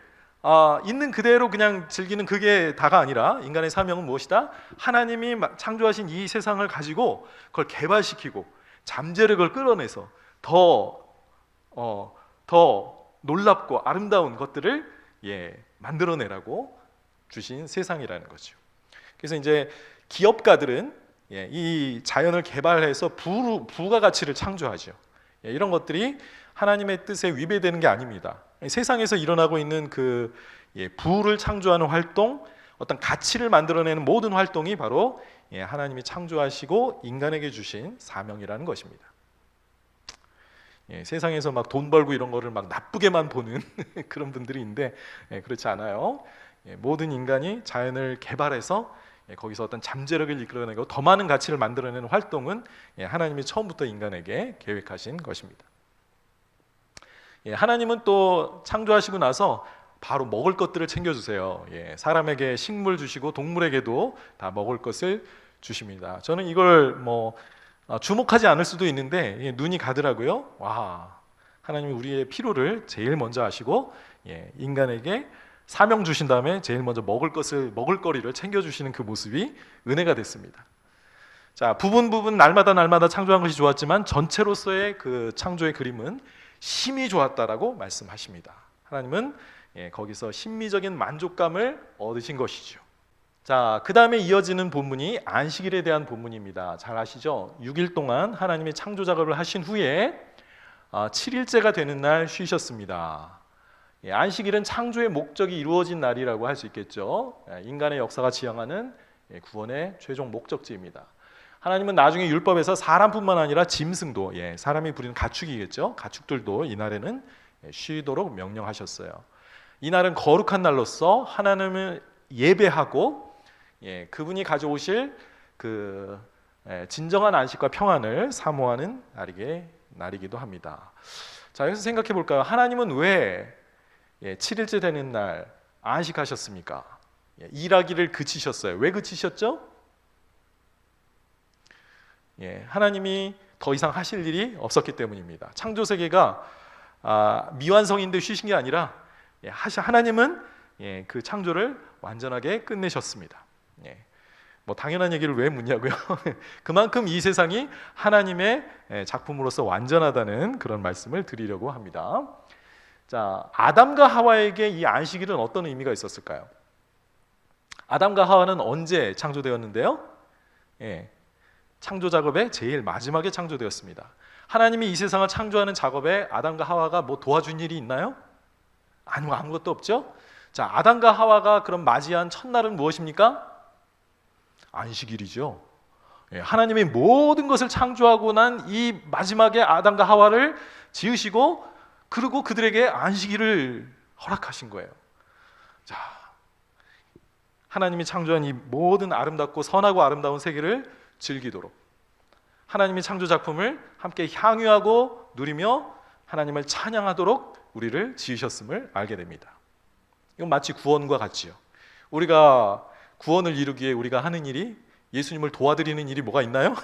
있는 그대로 그냥 즐기는 그게 다가 아니라 인간의 사명은 무엇이다? 하나님이 창조하신 이 세상을 가지고 그걸 개발시키고 잠재력을 끌어내서 더 놀랍고 아름다운 것들을 만들어내라고 주신 세상이라는 거죠. 그래서 이제 기업가들은 이 자연을 개발해서 부가가치를 창조하죠. 이런 것들이 하나님의 뜻에 위배되는 게 아닙니다. 세상에서 일어나고 있는 그 부를 창조하는 활동, 어떤 가치를 만들어내는 모든 활동이 바로 하나님이 창조하시고 인간에게 주신 사명이라는 것입니다. 세상에서 막 돈 벌고 이런 거를 막 나쁘게만 보는 그런 분들이 있는데 그렇지 않아요. 모든 인간이 자연을 개발해서 거기서 어떤 잠재력을 이끌어내고 더 많은 가치를 만들어내는 활동은 하나님이 처음부터 인간에게 계획하신 것입니다. 하나님은 또 창조하시고 나서 바로 먹을 것들을 챙겨주세요. 사람에게 식물 주시고 동물에게도 다 먹을 것을 주십니다. 저는 이걸 주목하지 않을 수도 있는데 눈이 가더라고요. 와, 하나님이 우리의 필요를 제일 먼저 아시고 인간에게 사명 주신 다음에 제일 먼저 먹을거리를 챙겨주시는 그 모습이 은혜가 됐습니다. 자, 부분 날마다 창조한 것이 좋았지만 전체로서의 그 창조의 그림은 심히 좋았다라고 말씀하십니다. 하나님은 거기서 심미적인 만족감을 얻으신 것이죠. 자, 그 다음에 이어지는 본문이 안식일에 대한 본문입니다. 잘 아시죠? 6일 동안 하나님이 창조 작업을 하신 후에 7일째가 되는 날 쉬셨습니다. 안식일은 창조의 목적이 이루어진 날이라고 할 수 있겠죠. 인간의 역사가 지향하는 구원의 최종 목적지입니다. 하나님은 나중에 율법에서 사람뿐만 아니라 짐승도, 사람이 부리는 가축이겠죠. 가축들도 이날에는 쉬도록 명령하셨어요. 이날은 거룩한 날로서 하나님을 예배하고 그분이 가져오실 그 진정한 안식과 평안을 사모하는 날이기도 합니다. 자, 여기서 생각해 볼까요? 하나님은 왜 7일째 되는 날 안식하셨습니까? 일하기를 그치셨어요. 왜 그치셨죠? 하나님이 더 이상 하실 일이 없었기 때문입니다. 창조 세계가 미완성인데 쉬신 게 아니라 하나님은 그 창조를 완전하게 끝내셨습니다. 뭐 당연한 얘기를 왜 묻냐고요? 그만큼 이 세상이 하나님의 작품으로서 완전하다는 그런 말씀을 드리려고 합니다. 자, 아담과 하와에게 이 안식일은 어떤 의미가 있었을까요? 아담과 하와는 언제 창조되었는데요? 창조 작업의 제일 마지막에 창조되었습니다. 하나님이 이 세상을 창조하는 작업에 아담과 하와가 뭐 도와준 일이 있나요? 아무것도 없죠? 자, 아담과 하와가 그럼 맞이한 첫날은 무엇입니까? 안식일이죠. 하나님이 모든 것을 창조하고 난 이 마지막에 아담과 하와를 지으시고 그리고 그들에게 안식일을 허락하신 거예요. 자, 하나님이 창조한 이 모든 아름답고 선하고 아름다운 세계를 즐기도록 하나님의 창조 작품을 함께 향유하고 누리며 하나님을 찬양하도록 우리를 지으셨음을 알게 됩니다. 이건 마치 구원과 같지요. 우리가 구원을 이루기에 우리가 하는 일이 예수님을 도와드리는 일이 뭐가 있나요?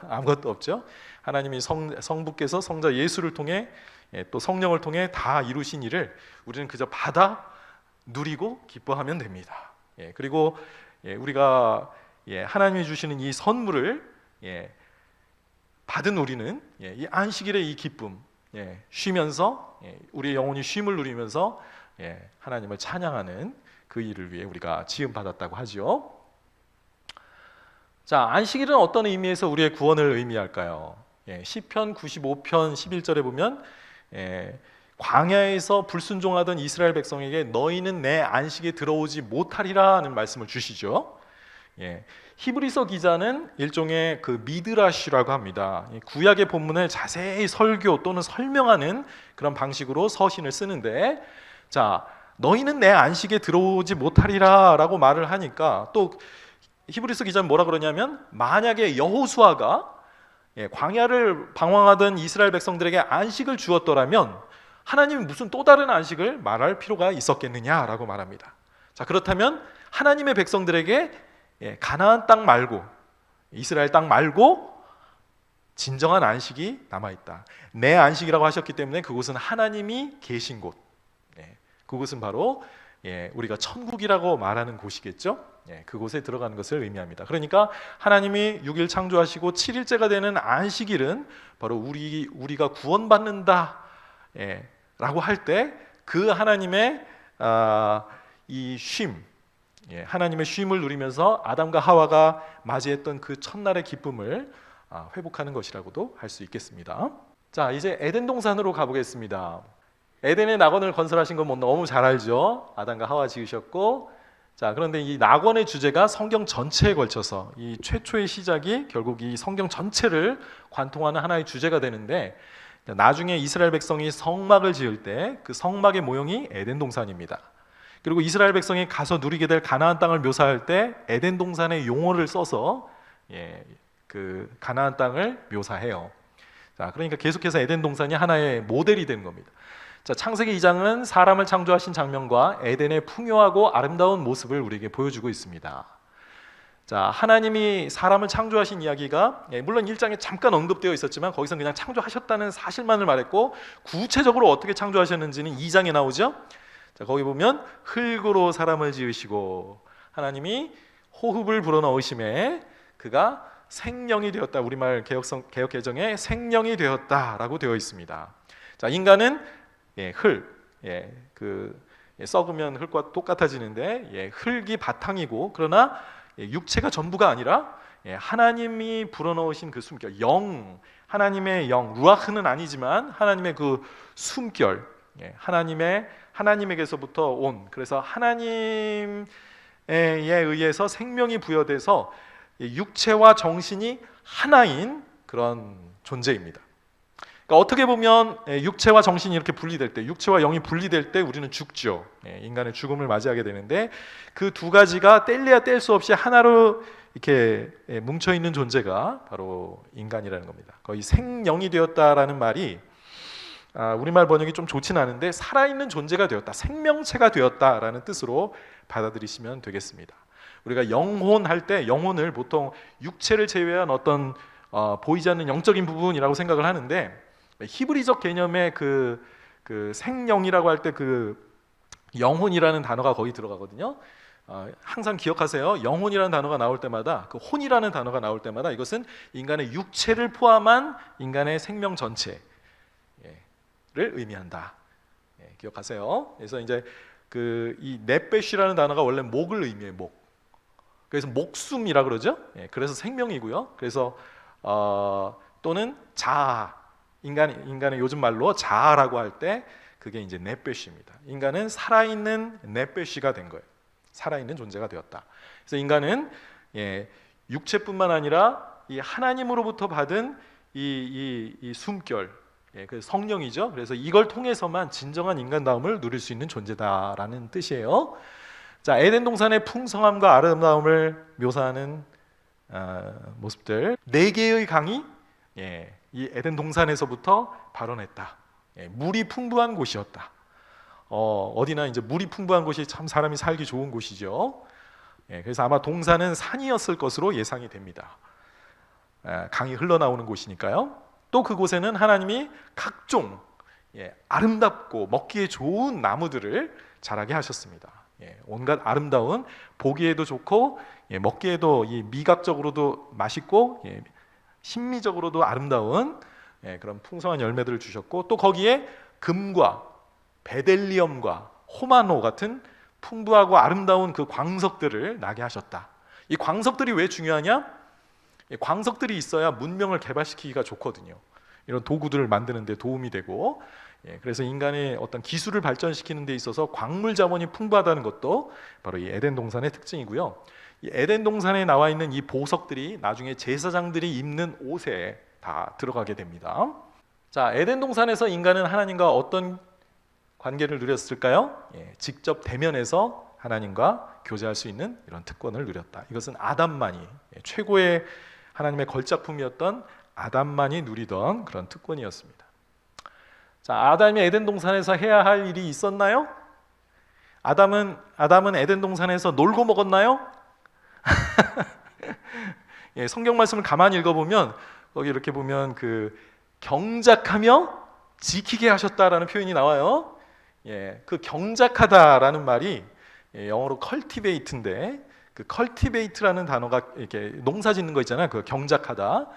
아무것도 없죠. 하나님이 성부께서 성자 예수를 통해 또 성령을 통해 다 이루신 일을 우리는 그저 받아 누리고 기뻐하면 됩니다. 그리고 우리가 하나님이 주시는 이 선물을 받은 우리는 이 안식일의 이 기쁨, 쉬면서 우리의 영혼이 쉼을 누리면서 하나님을 찬양하는 그 일을 위해 우리가 지음 받았다고 하죠. 자, 안식일은 어떤 의미에서 우리의 구원을 의미할까요? 시편 95편 11절에 보면 광야에서 불순종하던 이스라엘 백성에게 너희는 내 안식에 들어오지 못하리라는 말씀을 주시죠. 히브리서 기자는 일종의 그 미드라시라고 합니다. 구약의 본문을 자세히 설교 또는 설명하는 그런 방식으로 서신을 쓰는데, 자, 너희는 내 안식에 들어오지 못하리라라고 말을 하니까 또 히브리서 기자는 뭐라 그러냐면 만약에 여호수아가 광야를 방황하던 이스라엘 백성들에게 안식을 주었더라면 하나님이 무슨 또 다른 안식을 말할 필요가 있었겠느냐라고 말합니다. 자, 그렇다면 하나님의 백성들에게 가나안 땅 말고 이스라엘 땅 말고 진정한 안식이 남아있다. 내 안식이라고 하셨기 때문에 그곳은 하나님이 계신 곳, 그곳은 바로 우리가 천국이라고 말하는 곳이겠죠. 그곳에 들어가는 것을 의미합니다. 그러니까 하나님이 6일 창조하시고 7일째가 되는 안식일은 바로 우리가 구원받는다 라고 할 때 그 하나님의 이 쉼, 하나님의 쉼을 누리면서 아담과 하와가 맞이했던 그 첫날의 기쁨을 회복하는 것이라고도 할 수 있겠습니다. 자, 이제 에덴 동산으로 가보겠습니다. 에덴의 낙원을 건설하신 건 뭐 너무 잘 알죠. 아담과 하와 지으셨고, 자, 그런데 이 낙원의 주제가 성경 전체에 걸쳐서 이 최초의 시작이 결국 이 성경 전체를 관통하는 하나의 주제가 되는데, 나중에 이스라엘 백성이 성막을 지을 때 그 성막의 모형이 에덴 동산입니다. 그리고 이스라엘 백성이 가서 누리게 될 가나안 땅을 묘사할 때 에덴 동산의 용어를 써서 그 가나안 땅을 묘사해요. 자, 그러니까 계속해서 에덴 동산이 하나의 모델이 되는 겁니다. 자, 창세기 2장은 사람을 창조하신 장면과 에덴의 풍요하고 아름다운 모습을 우리에게 보여주고 있습니다. 자, 하나님이 사람을 창조하신 이야기가 물론 1장에 잠깐 언급되어 있었지만 거기서 그냥 창조하셨다는 사실만을 말했고 구체적으로 어떻게 창조하셨는지는 2장에 나오죠. 자, 거기 보면 흙으로 사람을 지으시고 하나님이 호흡을 불어넣으심에 그가 생령이 되었다. 우리말 개역 개정에 생령이 되었다라고 되어 있습니다. 자, 인간은 썩으면 흙과 똑같아지는데 흙이 바탕이고 그러나 육체가 전부가 아니라 하나님이 불어넣으신 그 숨결, 하나님의 영, 루아흐는 아니지만 하나님의 그 숨결, 하나님에게서부터 온, 그래서 하나님에 의해서 생명이 부여돼서 육체와 정신이 하나인 그런 존재입니다. 그러니까 어떻게 보면 육체와 정신이 이렇게 분리될 때, 육체와 영이 분리될 때 우리는 죽죠. 인간의 죽음을 맞이하게 되는데 그 두 가지가 뗄래야 뗄 수 없이 하나로 이렇게 뭉쳐 있는 존재가 바로 인간이라는 겁니다. 거의 생령이 되었다라는 말이 우리말 번역이 좀 좋진 않은데 살아있는 존재가 되었다, 생명체가 되었다라는 뜻으로 받아들이시면 되겠습니다. 우리가 영혼 할 때 영혼을 보통 육체를 제외한 어떤 보이지 않는 영적인 부분이라고 생각을 하는데, 히브리적 개념의 그 생명이라고 할 때 그 영혼이라는 단어가 거기 들어가거든요. 항상 기억하세요. 영혼이라는 단어가 나올 때마다, 그 혼이라는 단어가 나올 때마다 이것은 인간의 육체를 포함한 인간의 생명 전체를 의미한다. 기억하세요. 그래서 이제 이 네페시라는 단어가 원래 목을 의미해요. 목. 그래서 목숨이라 그러죠. 그래서 생명이고요. 그래서 또는 자아, 인간의 요즘 말로 자아라고 할 때 그게 이제 네페시입니다. 인간은 살아있는 네페시가 된 거예요. 살아있는 존재가 되었다. 그래서 인간은 육체뿐만 아니라 이 하나님으로부터 받은 이 숨결, 그 성령이죠. 그래서 이걸 통해서만 진정한 인간다움을 누릴 수 있는 존재다라는 뜻이에요. 자, 에덴 동산의 풍성함과 아름다움을 묘사하는 모습들, 4개의 강이 이 에덴 동산에서부터 발원했다. 물이 풍부한 곳이었다. 어디나 이제 물이 풍부한 곳이 참 사람이 살기 좋은 곳이죠. 그래서 아마 동산은 산이었을 것으로 예상이 됩니다. 강이 흘러나오는 곳이니까요. 또 그곳에는 하나님이 각종 아름답고 먹기에 좋은 나무들을 자라게 하셨습니다. 온갖 아름다운, 보기에도 좋고 먹기에도 미각적으로도 맛있고 심미적으로도 아름다운 그런 풍성한 열매들을 주셨고, 또 거기에 금과 베델리엄과 호마노 같은 풍부하고 아름다운 그 광석들을 나게 하셨다. 이 광석들이 왜 중요하냐? 광석들이 있어야 문명을 개발시키기가 좋거든요. 이런 도구들을 만드는 데 도움이 되고, 그래서 인간의 어떤 기술을 발전시키는 데 있어서 광물 자원이 풍부하다는 것도 바로 이 에덴 동산의 특징이고요. 이 에덴 동산에 나와 있는 이 보석들이 나중에 제사장들이 입는 옷에 다 들어가게 됩니다. 자, 에덴 동산에서 인간은 하나님과 어떤 관계를 누렸을까요? 직접 대면해서 하나님과 교제할 수 있는 이런 특권을 누렸다. 이것은 아담만이, 최고의 하나님의 걸작품이었던 아담만이 누리던 그런 특권이었습니다. 자, 아담이 에덴 동산에서 해야 할 일이 있었나요? 아담은 에덴 동산에서 놀고 먹었나요? 성경 말씀을 가만히 읽어보면 거기 이렇게 보면 경작하며 지키게 하셨다라는 표현이 나와요. 그 경작하다라는 말이 영어로 cultivate인데, 그 cultivate라는 단어가 이렇게 농사 짓는 거 있잖아요. 그 경작하다.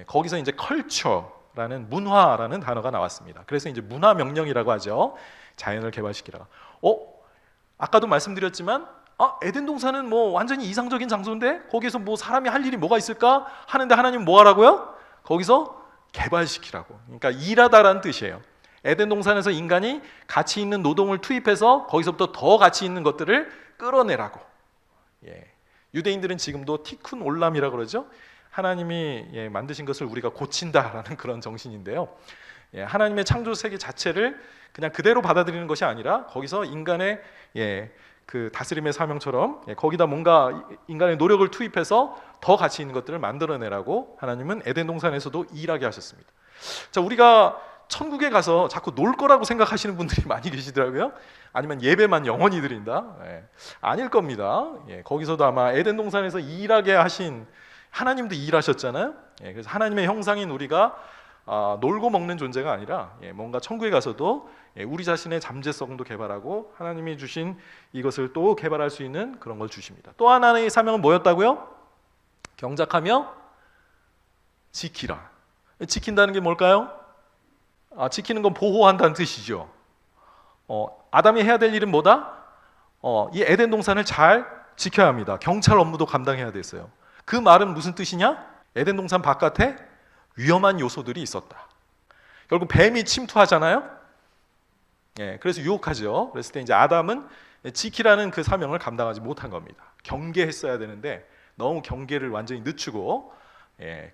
거기서 이제 culture라는 문화라는 단어가 나왔습니다. 그래서 이제 문화 명령이라고 하죠. 자연을 개발시키라. 아까도 말씀드렸지만 에덴 동산은 뭐 완전히 이상적인 장소인데 거기서 뭐 사람이 할 일이 뭐가 있을까 하는데 하나님 뭐 하라고요? 거기서 개발시키라고. 그러니까 일하다라는 뜻이에요. 에덴 동산에서 인간이 가치 있는 노동을 투입해서 거기서부터 더 가치 있는 것들을 끌어내라고. 유대인들은 지금도 티쿤 올람이라고 그러죠. 하나님이 만드신 것을 우리가 고친다라는 그런 정신인데요. 하나님의 창조 세계 자체를 그냥 그대로 받아들이는 것이 아니라 거기서 인간의 그 다스림의 사명처럼 거기다 뭔가 인간의 노력을 투입해서 더 가치 있는 것들을 만들어내라고 하나님은 에덴 동산에서도 일하게 하셨습니다. 자, 우리가 천국에 가서 자꾸 놀 거라고 생각하시는 분들이 많이 계시더라고요. 아니면 예배만 영원히 드린다? 아닐 겁니다. 거기서도 아마 에덴 동산에서 일하게 하신 하나님도 일하셨잖아요. 그래서 하나님의 형상인 우리가 놀고 먹는 존재가 아니라 뭔가 천국에 가서도 우리 자신의 잠재성도 개발하고 하나님이 주신 이것을 또 개발할 수 있는 그런 걸 주십니다. 또 하나의 사명은 뭐였다고요? 경작하며 지키라. 지킨다는 게 뭘까요? 지키는 건 보호한다는 뜻이죠. 아담이 해야 될 일은 뭐다? 이 에덴 동산을 잘 지켜야 합니다. 경찰 업무도 감당해야 됐어요. 그 말은 무슨 뜻이냐? 에덴 동산 바깥에 위험한 요소들이 있었다. 결국 뱀이 침투하잖아요. 그래서 유혹하죠. 그랬을 때 이제 아담은 지키라는 그 사명을 감당하지 못한 겁니다. 경계했어야 되는데 너무 경계를 완전히 늦추고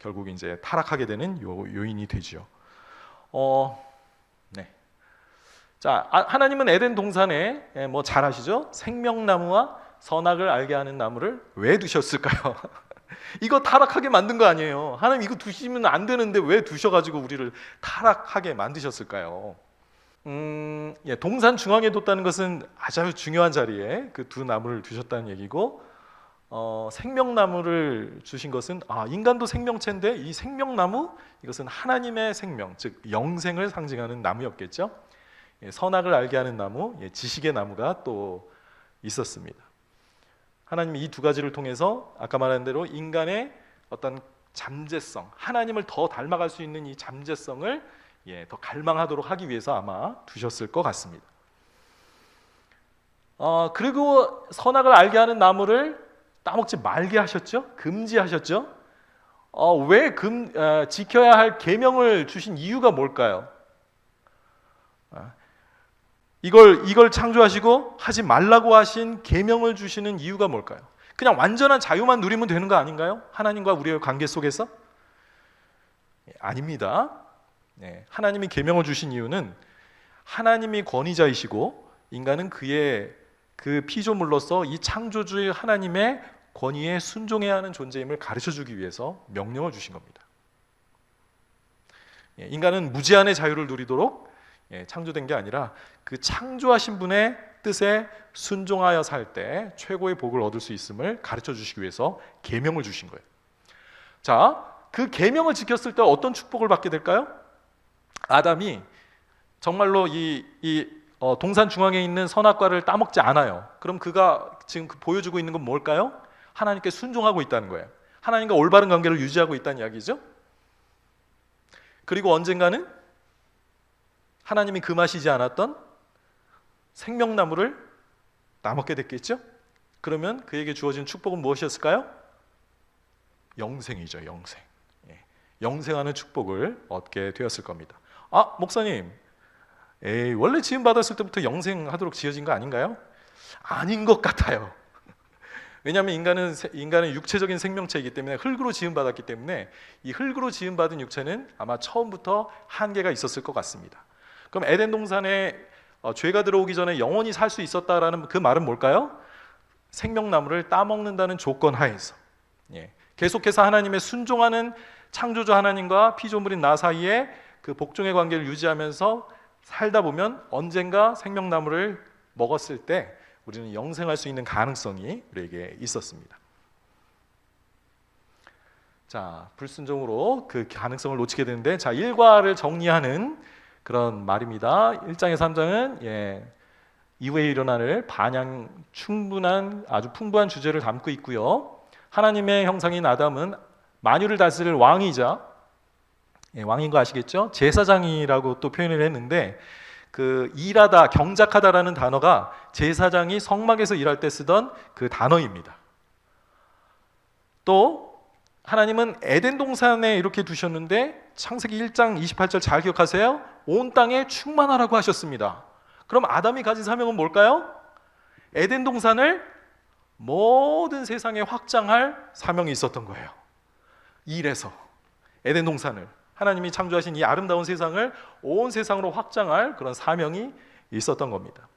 결국 이제 타락하게 되는 요인이 되죠. 자, 하나님은 에덴 동산에 뭐 잘 아시죠? 생명나무와 선악을 알게 하는 나무를 왜 두셨을까요? 이거 타락하게 만든 거 아니에요. 하나님 이거 두시면 안 되는데 왜 두셔가지고 우리를 타락하게 만드셨을까요? 동산 중앙에 뒀다는 것은 아주 중요한 자리에 그 두 나무를 두셨다는 얘기고, 생명나무를 주신 것은 인간도 생명체인데 이 생명나무, 이것은 하나님의 생명, 즉 영생을 상징하는 나무였겠죠. 선악을 알게 하는 나무, 지식의 나무가 또 있었습니다. 하나님이 이 두 가지를 통해서 아까 말한 대로 인간의 어떤 잠재성, 하나님을 더 닮아갈 수 있는 이 잠재성을 더 갈망하도록 하기 위해서 아마 두셨을 것 같습니다. 그리고 선악을 알게 하는 나무를 따먹지 말게 하셨죠? 금지하셨죠? 왜 지켜야 할 계명을 주신 이유가 뭘까요? 이걸 창조하시고 하지 말라고 하신 계명을 주시는 이유가 뭘까요? 그냥 완전한 자유만 누리면 되는 거 아닌가요? 하나님과 우리의 관계 속에서? 아닙니다. 하나님이 계명을 주신 이유는 하나님이 권위자이시고 인간은 그의 그 피조물로서 이 창조주의 하나님의 권위에 순종해야 하는 존재임을 가르쳐주기 위해서 명령을 주신 겁니다. 인간은 무제한의 자유를 누리도록 창조된 게 아니라 그 창조하신 분의 뜻에 순종하여 살 때 최고의 복을 얻을 수 있음을 가르쳐 주시기 위해서 계명을 주신 거예요. 자, 그 계명을 지켰을 때 어떤 축복을 받게 될까요? 아담이 정말로 동산 중앙에 있는 선악과를 따먹지 않아요. 그럼 그가 지금 보여주고 있는 건 뭘까요? 하나님께 순종하고 있다는 거예요. 하나님과 올바른 관계를 유지하고 있다는 이야기죠. 그리고 언젠가는 하나님이 금하시지 않았던 생명나무를 따먹게 됐겠죠? 그러면 그에게 주어진 축복은 무엇이었을까요? 영생이죠, 영생. 영생하는 축복을 얻게 되었을 겁니다. 목사님, 원래 지음 받았을 때부터 영생하도록 지어진 거 아닌가요? 아닌 것 같아요. 왜냐하면 인간은 육체적인 생명체이기 때문에 흙으로 지음 받았기 때문에 이 흙으로 지음 받은 육체는 아마 처음부터 한계가 있었을 것 같습니다. 그럼 에덴 동산에 죄가 들어오기 전에 영원히 살 수 있었다라는 그 말은 뭘까요? 생명나무를 따먹는다는 조건 하에서 계속해서 하나님의 순종하는 창조주 하나님과 피조물인 나 사이에 그 복종의 관계를 유지하면서 살다 보면 언젠가 생명나무를 먹었을 때 우리는 영생할 수 있는 가능성이 우리에게 있었습니다. 자, 불순종으로 그 가능성을 놓치게 되는데, 자, 일과를 정리하는 그런 말입니다. 1장에서 3장은 이후에 일어날 반향 충분한 아주 풍부한 주제를 담고 있고요. 하나님의 형상인 아담은 만유를 다스릴 왕이자 왕인 거 아시겠죠? 제사장이라고 또 표현을 했는데 그 일하다, 경작하다라는 단어가 제사장이 성막에서 일할 때 쓰던 그 단어입니다. 또 하나님은 에덴 동산에 이렇게 두셨는데 창세기 1장 28절 잘 기억하세요? 온 땅에 충만하라고 하셨습니다. 그럼 아담이 가진 사명은 뭘까요? 에덴 동산을 모든 세상에 확장할 사명이 있었던 거예요. 일에서 에덴 동산을 하나님이 창조하신 이 아름다운 세상을 온 세상으로 확장할 그런 사명이 있었던 겁니다.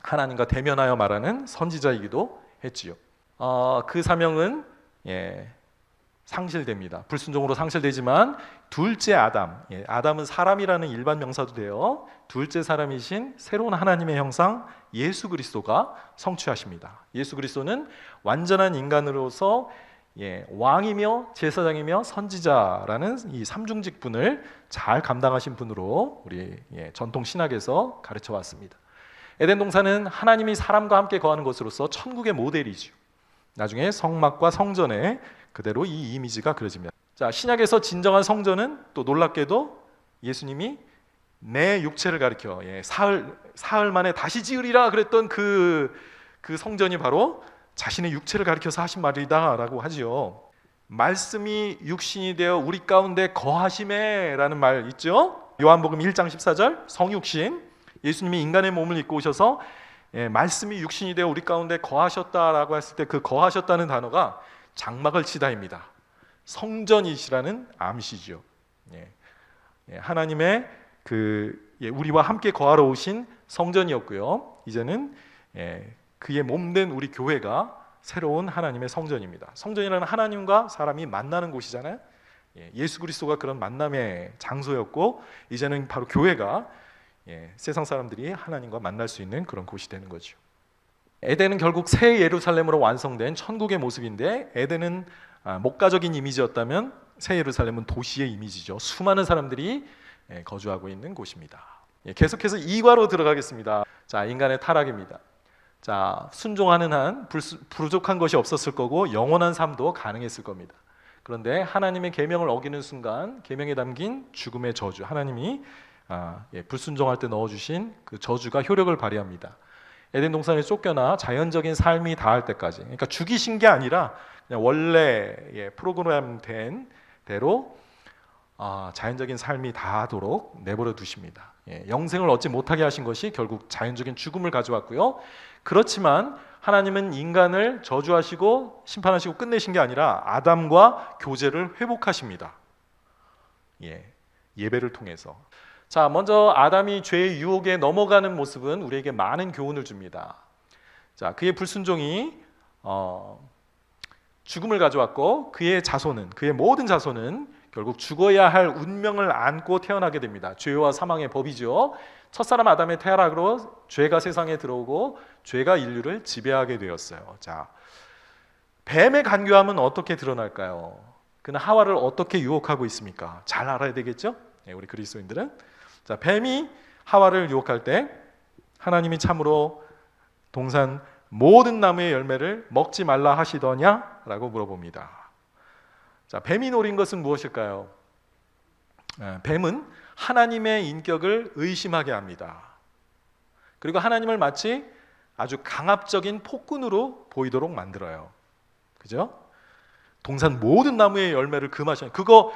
하나님과 대면하여 말하는 선지자이기도 했지요. 그 사명은 상실됩니다. 불순종으로 상실되지만 둘째 아담, 아담은 사람이라는 일반 명사도 돼요. 둘째 사람이신 새로운 하나님의 형상 예수 그리스도가 성취하십니다. 예수 그리스도는 완전한 인간으로서 왕이며 제사장이며 선지자라는 이 삼중 직분을 잘 감당하신 분으로 우리 전통 신학에서 가르쳐 왔습니다. 에덴 동산은 하나님이 사람과 함께 거하는 것으로서 천국의 모델이죠. 나중에 성막과 성전에 그대로 이 이미지가 그려집니다. 자, 신약에서 진정한 성전은 또 놀랍게도 예수님이 내 육체를 가리켜 사흘 만에 다시 지으리라 그랬던 그 성전이 바로 자신의 육체를 가리켜서 하신 말이다라고 하지요. 말씀이 육신이 되어 우리 가운데 거하심에라는 말 있죠. 요한복음 1장 14절 성육신, 예수님이 인간의 몸을 입고 오셔서 말씀이 육신이 되어 우리 가운데 거하셨다라고 했을 때 그 거하셨다는 단어가 장막을 치다입니다. 성전이시라는 암시죠. 하나님의 우리와 함께 거하러 오신 성전이었고요. 이제는 그의 몸된 우리 교회가 새로운 하나님의 성전입니다. 성전이라는 하나님과 사람이 만나는 곳이잖아요. 예수 그리스도가 그런 만남의 장소였고, 이제는 바로 교회가 세상 사람들이 하나님과 만날 수 있는 그런 곳이 되는 거죠. 에덴은 결국 새 예루살렘으로 완성된 천국의 모습인데, 에덴은 목가적인 이미지였다면 새 예루살렘은 도시의 이미지죠. 수많은 사람들이 거주하고 있는 곳입니다. 계속해서 2과로 들어가겠습니다. 자, 인간의 타락입니다. 자, 순종하는 한 부족한 것이 없었을 거고 영원한 삶도 가능했을 겁니다. 그런데 하나님의 계명을 어기는 순간 계명에 담긴 죽음의 저주, 하나님이 불순종할 때 넣어주신 그 저주가 효력을 발휘합니다. 에덴 동산에 쫓겨나 자연적인 삶이 다할 때까지, 그러니까 죽이신 게 아니라 그냥 원래 프로그램된 대로 자연적인 삶이 다하도록 내버려 두십니다. 영생을 얻지 못하게 하신 것이 결국 자연적인 죽음을 가져왔고요. 그렇지만 하나님은 인간을 저주하시고 심판하시고 끝내신 게 아니라 아담과 교제를 회복하십니다. 예배를 통해서. 자, 먼저 아담이 죄의 유혹에 넘어가는 모습은 우리에게 많은 교훈을 줍니다. 자, 그의 불순종이 죽음을 가져왔고, 그의 자손은, 그의 모든 자손은 결국 죽어야 할 운명을 안고 태어나게 됩니다. 죄와 사망의 법이죠. 첫사람 아담의 타락으로 죄가 세상에 들어오고 죄가 인류를 지배하게 되었어요. 자, 뱀의 간교함은 어떻게 드러날까요? 그는 하와를 어떻게 유혹하고 있습니까? 잘 알아야 되겠죠? 우리 그리스도인들은. 자, 뱀이 하와를 유혹할 때 하나님이 참으로 동산 모든 나무의 열매를 먹지 말라 하시더냐? 라고 물어봅니다. 자, 뱀이 노린 것은 무엇일까요? 뱀은 하나님의 인격을 의심하게 합니다. 그리고 하나님을 마치 아주 강압적인 폭군으로 보이도록 만들어요. 그죠? 동산 모든 나무의 열매를 금하셨어요. 그거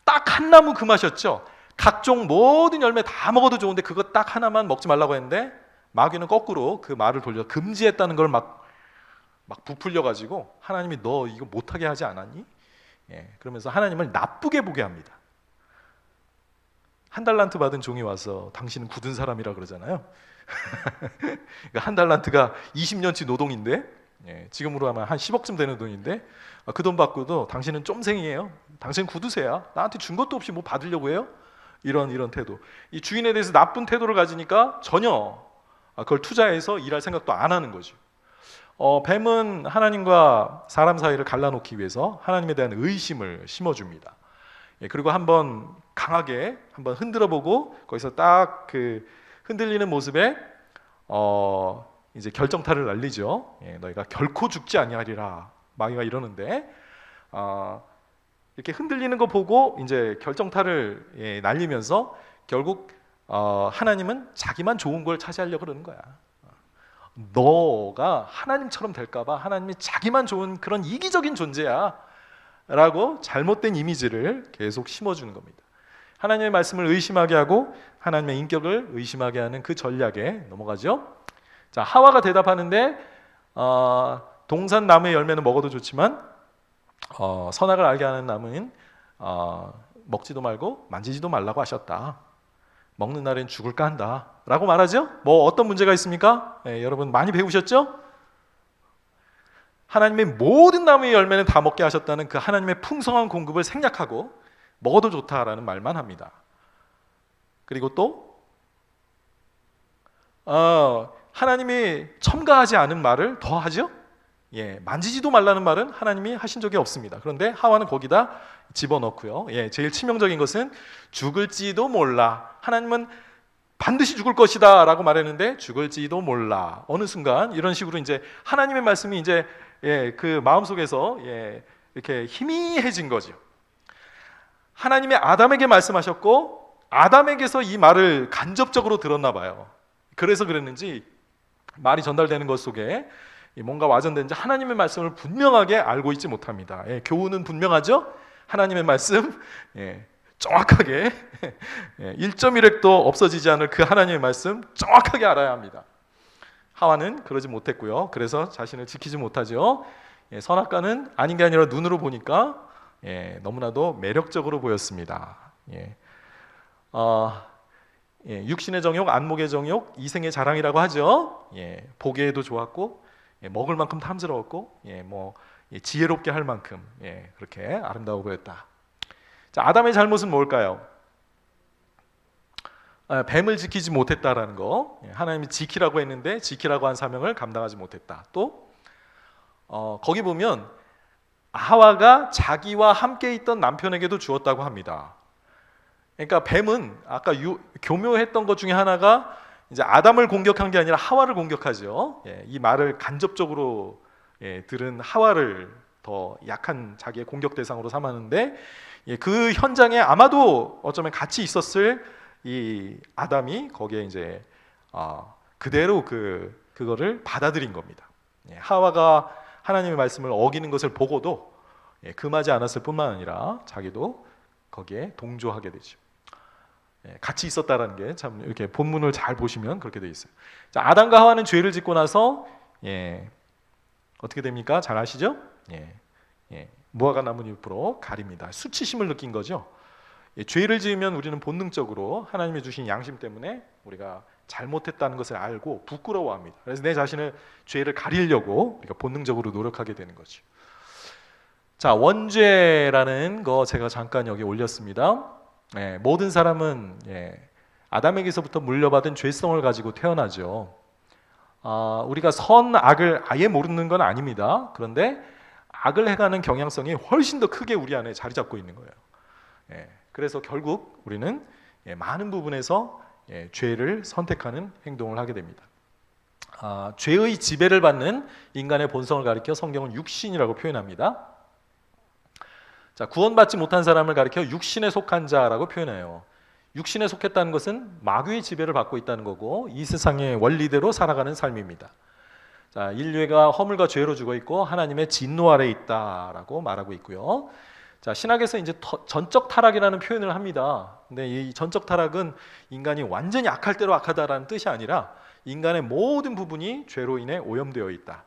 딱 한 나무 금하셨죠? 각종 모든 열매 다 먹어도 좋은데 그거 딱 하나만 먹지 말라고 했는데, 마귀는 거꾸로 그 말을 돌려 금지했다는 걸 막 부풀려가지고 하나님이 너 이거 못하게 하지 않았니? 그러면서 하나님을 나쁘게 보게 합니다. 한 달란트 받은 종이 와서 당신은 굳은 사람이라 그러잖아요. 그러니까 한 달란트가 20년치 노동인데, 지금으로 하면 한 10억쯤 되는 돈인데, 그 돈 받고도 당신은 쫌생이에요. 당신은 구두쇠야. 나한테 준 것도 없이 뭐 받으려고 해요? 이런 태도. 이 주인에 대해서 나쁜 태도를 가지니까 전혀 그걸 투자해서 일할 생각도 안 하는 거죠. 뱀은 하나님과 사람 사이를 갈라놓기 위해서 하나님에 대한 의심을 심어줍니다. 그리고 한번 강하게 한번 흔들어보고 거기서 딱 그 흔들리는 모습에 이제 결정타를 날리죠. 너희가 결코 죽지 아니하리라, 마귀가 이러는데, 이렇게 흔들리는 거 보고 이제 결정타를 날리면서 결국 하나님은 자기만 좋은 걸 차지하려고 그러는 거야. 너가 하나님처럼 될까봐 하나님이 자기만 좋은 그런 이기적인 존재야 라고 잘못된 이미지를 계속 심어주는 겁니다. 하나님의 말씀을 의심하게 하고 하나님의 인격을 의심하게 하는 그 전략에 넘어가죠. 자, 하와가 대답하는데 동산 나무의 열매는 먹어도 좋지만 선악을 알게 하는 나무는 먹지도 말고 만지지도 말라고 하셨다. 먹는 날엔 죽을까 한다 라고 말하죠. 뭐 어떤 문제가 있습니까? 여러분 많이 배우셨죠? 하나님의 모든 나무의 열매는 다 먹게 하셨다는 그 하나님의 풍성한 공급을 생략하고 먹어도 좋다라는 말만 합니다. 그리고 또 하나님이 첨가하지 않은 말을 더 하죠. 만지지도 말라는 말은 하나님이 하신 적이 없습니다. 그런데 하와는 거기다 집어넣고요. 제일 치명적인 것은 죽을지도 몰라. 하나님은 반드시 죽을 것이다 라고 말했는데 죽을지도 몰라. 어느 순간 이런 식으로 이제 하나님의 말씀이 이제 그 마음속에서 이렇게 희미해진 거죠. 하나님이 아담에게 말씀하셨고 아담에게서 이 말을 간접적으로 들었나 봐요. 그래서 그랬는지 말이 전달되는 것 속에 뭔가 와전된지 하나님의 말씀을 분명하게 알고 있지 못합니다. 교훈은 분명하죠? 하나님의 말씀 정확하게 1.1획도 없어지지 않을 그 하나님의 말씀 정확하게 알아야 합니다. 하와는 그러지 못했고요. 그래서 자신을 지키지 못하죠. 선악과는 아닌 게 아니라 눈으로 보니까 너무나도 매력적으로 보였습니다. 육신의 정욕, 안목의 정욕, 이생의 자랑이라고 하죠. 보기에도 좋았고 먹을 만큼 탐스러웠고 지혜롭게 할 만큼 그렇게 아름다워 보였다. 자, 아담의 잘못은 뭘까요? 뱀을 지키지 못했다라는 거. 하나님이 지키라고 했는데 지키라고 한 사명을 감당하지 못했다. 또 거기 보면 하와가 자기와 함께 있던 남편에게도 주었다고 합니다. 그러니까 뱀은 아까 교묘했던 것 중에 하나가 이제 아담을 공격한 게 아니라 하와를 공격하죠. 이 말을 간접적으로 들은 하와를 더 약한 자기의 공격 대상으로 삼았는데 그 현장에 아마도 어쩌면 같이 있었을 이 아담이 거기에 이제 그대로 그거를 받아들인 겁니다. 하와가 하나님의 말씀을 어기는 것을 보고도 금하지 않았을 뿐만 아니라 자기도 거기에 동조하게 되죠. 같이 있었다라는 게 참 이렇게 본문을 잘 보시면 그렇게 되어 있어요. 자, 아담과 하와는 죄를 짓고 나서 어떻게 됩니까? 잘 아시죠? 무화과 나뭇잎으로 가립니다. 수치심을 느낀 거죠. 죄를 지으면 우리는 본능적으로 하나님이 주신 양심 때문에 우리가 잘못했다는 것을 알고 부끄러워합니다. 그래서 내 자신을 죄를 가리려고 우리가 본능적으로 노력하게 되는 거죠. 자, 원죄라는 거 제가 잠깐 여기 올렸습니다. 모든 사람은 아담에게서부터 물려받은 죄성을 가지고 태어나죠. 우리가 선악을 아예 모르는 건 아닙니다. 그런데 악을 행하는 경향성이 훨씬 더 크게 우리 안에 자리 잡고 있는 거예요. 그래서 결국 우리는 많은 부분에서 죄를 선택하는 행동을 하게 됩니다. 죄의 지배를 받는 인간의 본성을 가리켜 성경은 육신이라고 표현합니다. 자, 구원받지 못한 사람을 가리켜 육신에 속한 자라고 표현해요. 육신에 속했다는 것은 마귀의 지배를 받고 있다는 거고 이 세상의 원리대로 살아가는 삶입니다. 자, 인류가 허물과 죄로 죽어 있고 하나님의 진노 아래에 있다라고 말하고 있고요. 자, 신학에서 이제 전적 타락이라는 표현을 합니다. 근데 이 전적 타락은 인간이 완전히 악할 대로 악하다라는 뜻이 아니라 인간의 모든 부분이 죄로 인해 오염되어 있다.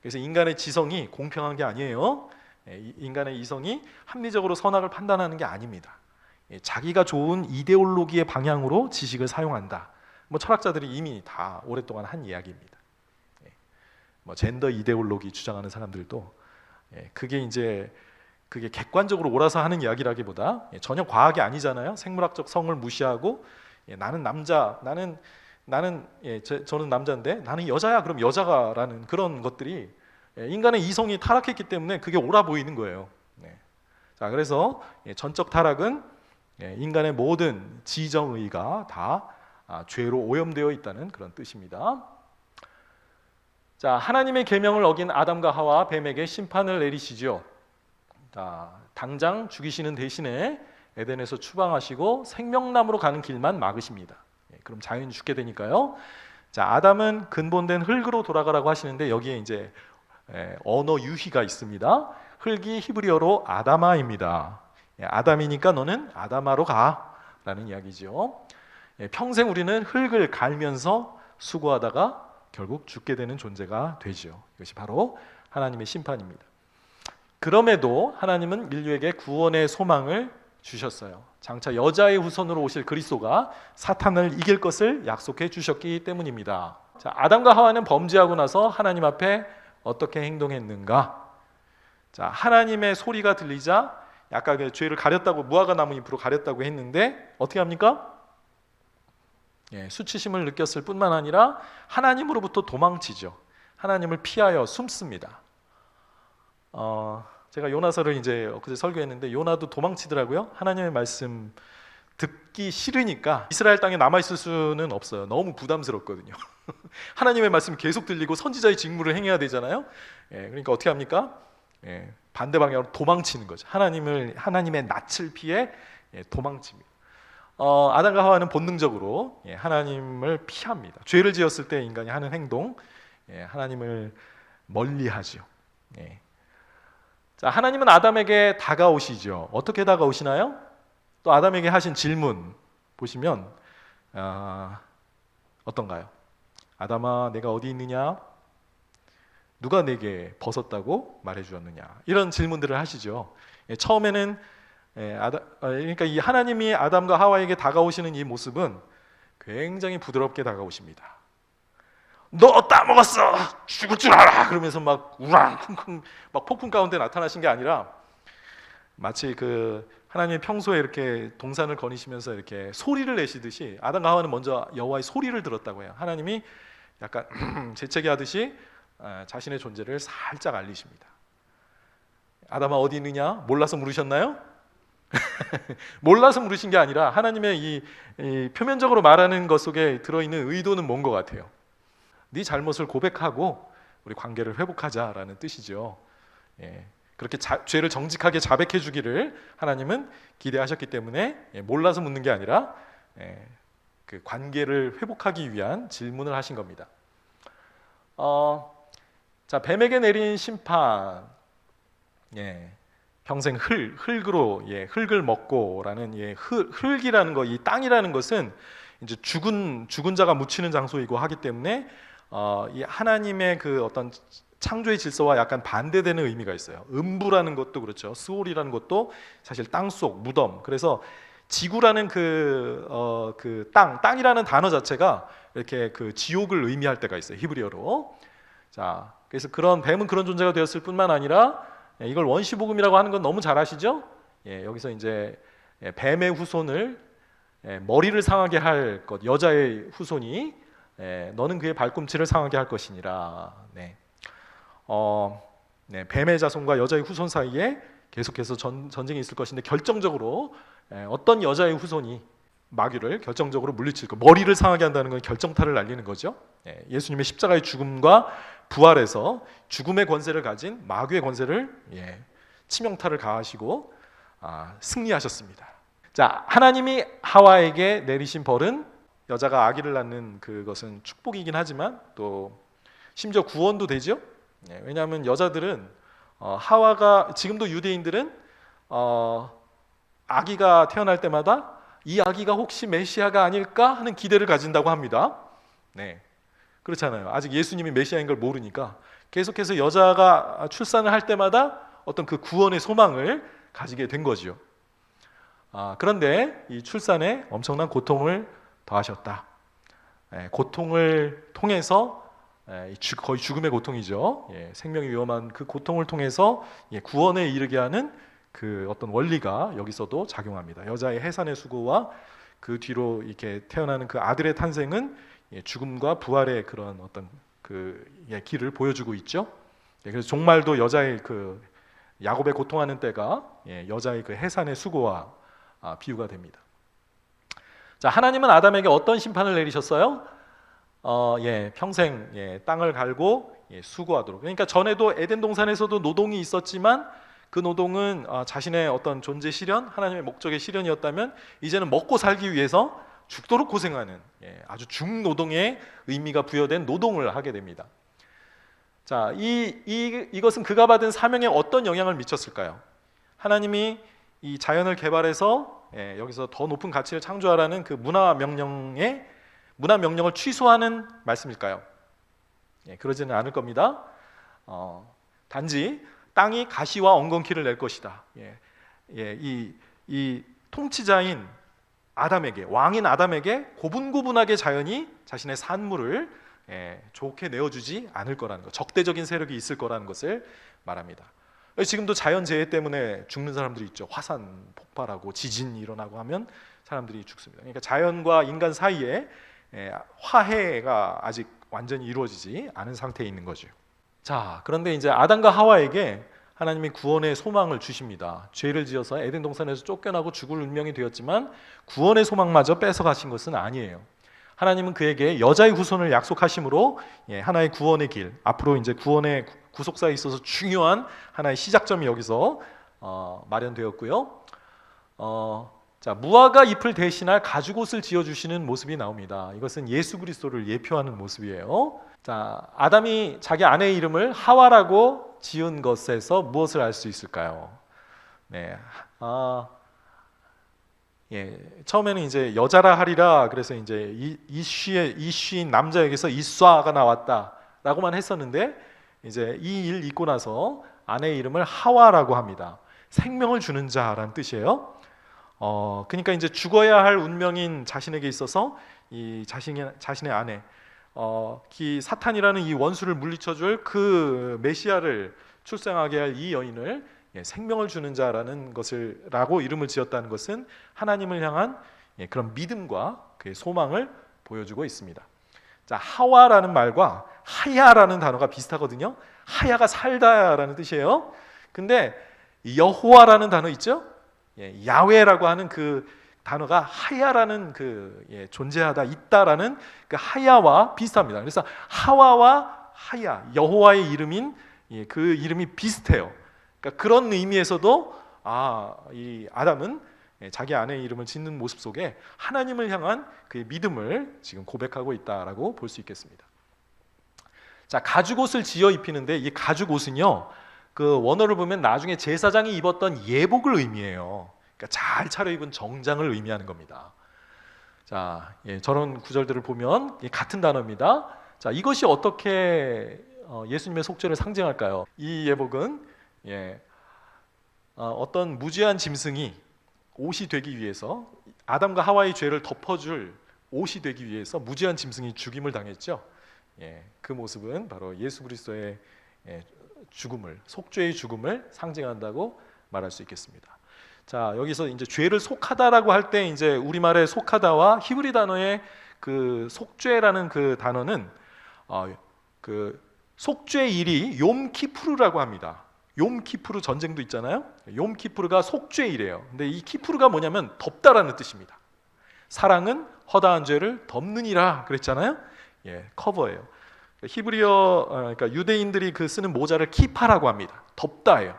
그래서 인간의 지성이 공평한 게 아니에요. 인간의 이성이 합리적으로 선악을 판단하는 게 아닙니다. 자기가 좋은 이데올로기의 방향으로 지식을 사용한다. 철학자들이 이미 다 오랫동안 한 이야기입니다. 젠더 이데올로기 주장하는 사람들도 그게 객관적으로 옳아서 하는 이야기라기보다 전혀 과학이 아니잖아요. 생물학적 성을 무시하고 나는 남자, 저는 남자인데 나는 여자야, 그럼 여자가라는 그런 것들이 인간의 이성이 타락했기 때문에 그게 옳아 보이는 거예요. 자, 그래서 전적 타락은 인간의 모든 지정의가 다 죄로 오염되어 있다는 그런 뜻입니다. 자, 하나님의 계명을 어긴 아담과 하와 뱀에게 심판을 내리시죠. 자, 당장 죽이시는 대신에 에덴에서 추방하시고 생명나무로 가는 길만 막으십니다. 그럼 자연히 죽게 되니까요. 자, 아담은 근본된 흙으로 돌아가라고 하시는데 여기에 이제 언어 유희가 있습니다. 흙이 히브리어로 아다마입니다. 아담이니까 너는 아다마로 가라는 이야기죠. 평생 우리는 흙을 갈면서 수고하다가 결국 죽게 되는 존재가 되죠. 이것이 바로 하나님의 심판입니다. 그럼에도 하나님은 인류에게 구원의 소망을 주셨어요. 장차 여자의 후손으로 오실 그리스도가 사탄을 이길 것을 약속해 주셨기 때문입니다. 자, 아담과 하와는 범죄하고 나서 하나님 앞에 어떻게 행동했는가? 자, 하나님의 소리가 들리자 아까 그 죄를 가렸다고 무화과 나뭇잎으로 가렸다고 했는데 어떻게 합니까? 수치심을 느꼈을 뿐만 아니라 하나님으로부터 도망치죠. 하나님을 피하여 숨습니다. 제가 요나서를 이제 엊그제 설교했는데 요나도 도망치더라고요. 하나님의 말씀 듣기 싫으니까 이스라엘 땅에 남아있을 수는 없어요. 너무 부담스럽거든요. 하나님의 말씀 계속 들리고 선지자의 직무를 행해야 되잖아요. 그러니까 어떻게 합니까? 반대 방향으로 도망치는 거죠. 하나님의 낯을 피해 도망칩니다. 아담과 하와는 본능적으로 하나님을 피합니다. 죄를 지었을 때 인간이 하는 행동, 하나님을 멀리하죠. 자, 하나님은 아담에게 다가오시죠. 어떻게 다가오시나요? 또 아담에게 하신 질문 보시면 어떤가요? 아담아, 내가 어디 있느냐? 누가 내게 벗었다고 말해주었느냐? 이런 질문들을 하시죠. 처음에는 그러니까 이 하나님이 아담과 하와에게 다가오시는 이 모습은 굉장히 부드럽게 다가오십니다. 너 따먹었어, 죽을 줄 알아, 그러면서 막 우랑쿵쿵 막 폭풍 가운데 나타나신 게 아니라 마치 그 하나님이 평소에 이렇게 동산을 거니시면서 이렇게 소리를 내시듯이 아담과 하와는 먼저 여호와의 소리를 들었다고 해요. 하나님이 약간 재채기 하듯이 자신의 존재를 살짝 알리십니다. 아담아 어디 있느냐? 몰라서 물으셨나요? 몰라서 물으신 게 아니라 하나님의 이 표면적으로 말하는 것 속에 들어있는 의도는 뭔 것 같아요? 네 잘못을 고백하고 우리 관계를 회복하자라는 뜻이죠. 예, 그렇게 죄를 정직하게 자백해 주기를 하나님은 기대하셨기 때문에 몰라서 묻는 게 아니라 그 관계를 회복하기 위한 질문을 하신 겁니다. 자, 뱀에게 내린 심판, 평생 흙으로 흙을 먹고라는 흙이라는 거, 이 땅이라는 것은 이제 죽은 자가 묻히는 장소이고 하기 때문에 이 하나님의 그 어떤 창조의 질서와 약간 반대되는 의미가 있어요. 음부라는 것도 그렇죠. 스올이라는 것도 사실 땅속 무덤. 그래서 지구라는 그 땅이라는 단어 자체가 이렇게 그 지옥을 의미할 때가 있어요. 히브리어로. 자, 그래서 그런 뱀은 그런 존재가 되었을 뿐만 아니라 이걸 원시복음이라고 하는 건 너무 잘 아시죠? 여기서 이제 뱀의 후손을 머리를 상하게 할 것, 여자의 후손이 너는 그의 발꿈치를 상하게 할 것이니라. 뱀의 자손과 여자의 후손 사이에 계속해서 전쟁이 있을 것인데 결정적으로 어떤 여자의 후손이 마귀를 결정적으로 물리칠 것, 머리를 상하게 한다는 건 결정타를 날리는 거죠. 예수님의 십자가의 죽음과 부활에서 죽음의 권세를 가진 마귀의 권세를 치명타를 가하시고 승리하셨습니다. 자, 하나님이 하와에게 내리신 벌은 여자가 아기를 낳는 그것은 축복이긴 하지만 또 심지어 구원도 되죠. 왜냐하면 여자들은 하와가 지금도 유대인들은 아기가 태어날 때마다 이 아기가 혹시 메시아가 아닐까 하는 기대를 가진다고 합니다. 그렇잖아요. 아직 예수님이 메시아인 걸 모르니까 계속해서 여자가 출산을 할 때마다 어떤 그 구원의 소망을 가지게 된 거죠. 그런데 이 출산에 엄청난 고통을 더하셨다. 고통을 통해서 거의 죽음의 고통이죠. 생명이 위험한 그 고통을 통해서 구원에 이르게 하는 그 어떤 원리가 여기서도 작용합니다. 여자의 해산의 수고와 그 뒤로 이렇게 태어나는 그 아들의 탄생은 죽음과 부활의 그런 어떤 그 길을 보여주고 있죠. 그래서 종말도 여자의 그 야곱의 고통하는 때가 여자의 그 해산의 수고와 비유가 됩니다. 자, 하나님은 아담에게 어떤 심판을 내리셨어요? 평생 땅을 갈고 수고하도록. 그러니까 전에도 에덴 동산에서도 노동이 있었지만 그 노동은 자신의 어떤 존재 실현, 하나님의 목적의 실현이었다면 이제는 먹고 살기 위해서 죽도록 고생하는 아주 중노동의 의미가 부여된 노동을 하게 됩니다. 자, 이것은 그가 받은 사명에 어떤 영향을 미쳤을까요? 하나님이 이 자연을 개발해서 여기서 더 높은 가치를 창조하라는 그 문화 명령을 취소하는 말씀일까요? 그러지는 않을 겁니다. 단지 땅이 가시와 엉겅퀴를 낼 것이다. 이 통치자인 아담에게, 왕인 아담에게 고분고분하게 자연이 자신의 산물을 좋게 내어주지 않을 거라는 것, 적대적인 세력이 있을 거라는 것을 말합니다. 지금도 자연재해 때문에 죽는 사람들이 있죠. 화산 폭발하고 지진이 일어나고 하면 사람들이 죽습니다. 그러니까 자연과 인간 사이에 화해가 아직 완전히 이루어지지 않은 상태에 있는 거죠. 자, 그런데 이제 아담과 하와에게 하나님이 구원의 소망을 주십니다. 죄를 지어서 에덴 동산에서 쫓겨나고 죽을 운명이 되었지만 구원의 소망마저 뺏어가신 것은 아니에요. 하나님은 그에게 여자의 후손을 약속하심으로 하나의 구원의 길, 앞으로 이제 구원의 구속사에 있어서 중요한 하나의 시작점이 여기서 마련되었고요. 자, 무화과 잎을 대신할 가죽옷을 지어주시는 모습이 나옵니다. 이것은 예수 그리스도를 예표하는 모습이에요. 자, 아담이 자기 아내의 이름을 하와라고 지은 것에서 무엇을 알 수 있을까요? 처음에는 이제 여자라 하리라, 그래서 이제 이쉬인 남자에게서 이쏴가 나왔다라고만 했었는데 이제 이 일 있고 나서 아내의 이름을 하와라고 합니다. 생명을 주는 자라는 뜻이에요. 그러니까 이제 죽어야 할 운명인 자신에게 있어서 이 자신의 아내 이 사탄이라는 이 원수를 물리쳐줄 그 메시아를 출생하게 할 이 여인을 생명을 주는 자라는 것을라고 이름을 지었다는 것은 하나님을 향한 그런 믿음과 그의 소망을 보여주고 있습니다. 자, 하와라는 말과 하야라는 단어가 비슷하거든요. 하야가 살다라는 뜻이에요. 근데 여호와라는 단어 있죠? 야훼라고 하는 그 단어가 하야라는 존재하다 있다라는 그 하야와 비슷합니다. 그래서 하와와 하야, 여호와의 이름인 그 이름이 비슷해요. 그러니까 그런 의미에서도 이 아담은 자기 아내의 이름을 짓는 모습 속에 하나님을 향한 그의 믿음을 지금 고백하고 있다라고 볼 수 있겠습니다. 자, 가죽옷을 지어 입히는데 이 가죽옷은요, 그 원어를 보면 나중에 제사장이 입었던 예복을 의미해요. 그러니까 잘 차려입은 정장을 의미하는 겁니다. 자, 저런 구절들을 보면 같은 단어입니다. 자, 이것이 어떻게 예수님의 속죄를 상징할까요? 이 예복은 어떤 무죄한 짐승이 옷이 되기 위해서, 아담과 하와의 죄를 덮어줄 옷이 되기 위해서 무죄한 짐승이 죽임을 당했죠. 그 모습은 바로 예수 그리스도의 죽음을, 속죄의 죽음을 상징한다고 말할 수 있겠습니다. 자, 여기서 이제 죄를 속하다라고 할 때 이제 우리말의 속하다와 히브리 단어의 그 속죄라는 그 단어는 그 속죄일이 욤키푸르라고 합니다. 욤키푸르 전쟁도 있잖아요. 욤키푸르가 속죄일이에요. 근데 이 키푸르가 뭐냐면 덮다라는 뜻입니다. 사랑은 허다한 죄를 덮느니라 그랬잖아요. 커버예요. 히브리어, 그러니까 유대인들이 그 쓰는 모자를 키파라고 합니다. 덮다예요.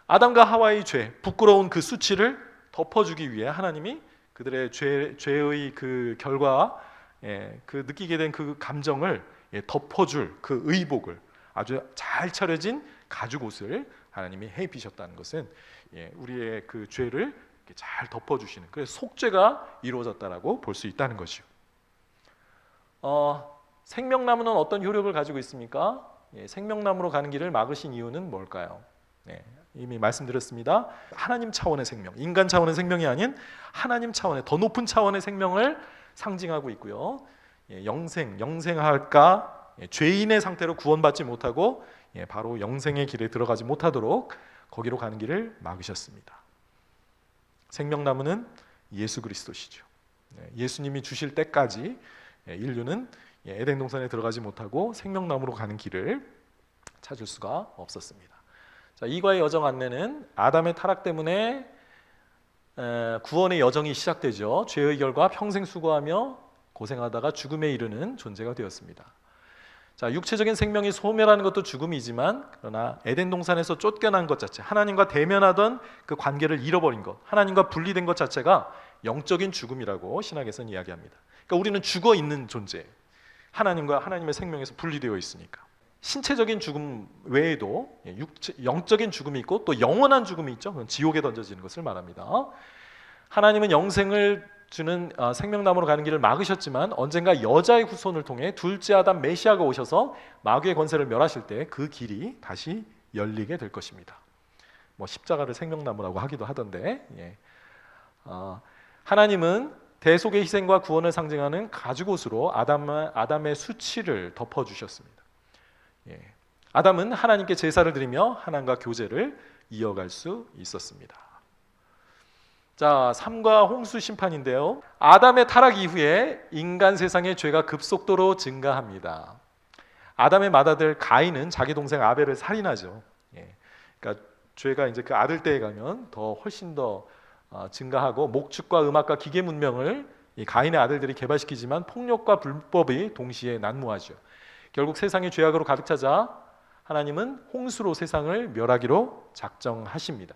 아담과 하와의 죄, 부끄러운 그 수치를 덮어주기 위해 하나님이 그들의 죄의 그 결과, 그 느끼게 된 그 감정을 덮어줄 그 의복을, 아주 잘 차려진 가죽 옷을 하나님이 해 입히셨다는 것은 우리의 그 죄를 잘 덮어주시는, 그래서 속죄가 이루어졌다라고 볼 수 있다는 것이요. 생명나무는 어떤 효력을 가지고 있습니까? 생명나무로 가는 길을 막으신 이유는 뭘까요? 이미 말씀드렸습니다. 하나님 차원의 생명, 인간 차원의 생명이 아닌 하나님 차원의 더 높은 차원의 생명을 상징하고 있고요. 영생할까? 죄인의 상태로 구원받지 못하고 바로 영생의 길에 들어가지 못하도록 거기로 가는 길을 막으셨습니다. 생명나무는 예수 그리스도시죠. 예수님이 주실 때까지 인류는 에덴 동산에 들어가지 못하고 생명나무로 가는 길을 찾을 수가 없었습니다. 자, 이과의 여정 안내는 아담의 타락 때문에 구원의 여정이 시작되죠. 죄의 결과 평생 수고하며 고생하다가 죽음에 이르는 존재가 되었습니다. 자, 육체적인 생명이 소멸하는 것도 죽음이지만, 그러나 에덴 동산에서 쫓겨난 것 자체, 하나님과 대면하던 그 관계를 잃어버린 것, 하나님과 분리된 것 자체가 영적인 죽음이라고 신학에서는 이야기합니다. 그러니까 우리는 죽어 있는 존재, 하나님과 하나님의 생명에서 분리되어 있으니까. 신체적인 죽음 외에도 영적인 죽음이 있고 또 영원한 죽음이 있죠. 그건 지옥에 던져지는 것을 말합니다. 하나님은 영생을 주는 생명나무로 가는 길을 막으셨지만, 언젠가 여자의 후손을 통해 둘째 아담 메시아가 오셔서 마귀의 권세를 멸하실 때 그 길이 다시 열리게 될 것입니다. 십자가를 생명나무라고 하기도 하던데, 하나님은 대속의 희생과 구원을 상징하는 가죽옷으로 아담의 수치를 덮어주셨습니다. 아담은 하나님께 제사를 드리며 하나님과 교제를 이어갈 수 있었습니다. 자, 삼가 홍수 심판인데요. 아담의 타락 이후에 인간 세상의 죄가 급속도로 증가합니다. 아담의 맏아들 가인은 자기 동생 아벨을 살인하죠. 그러니까 죄가 이제 그 아들 때에 가면 훨씬 더 증가하고, 목축과 음악과 기계 문명을 이 가인의 아들들이 개발시키지만 폭력과 불법이 동시에 난무하죠. 결국 세상이 죄악으로 가득 차자 하나님은 홍수로 세상을 멸하기로 작정하십니다.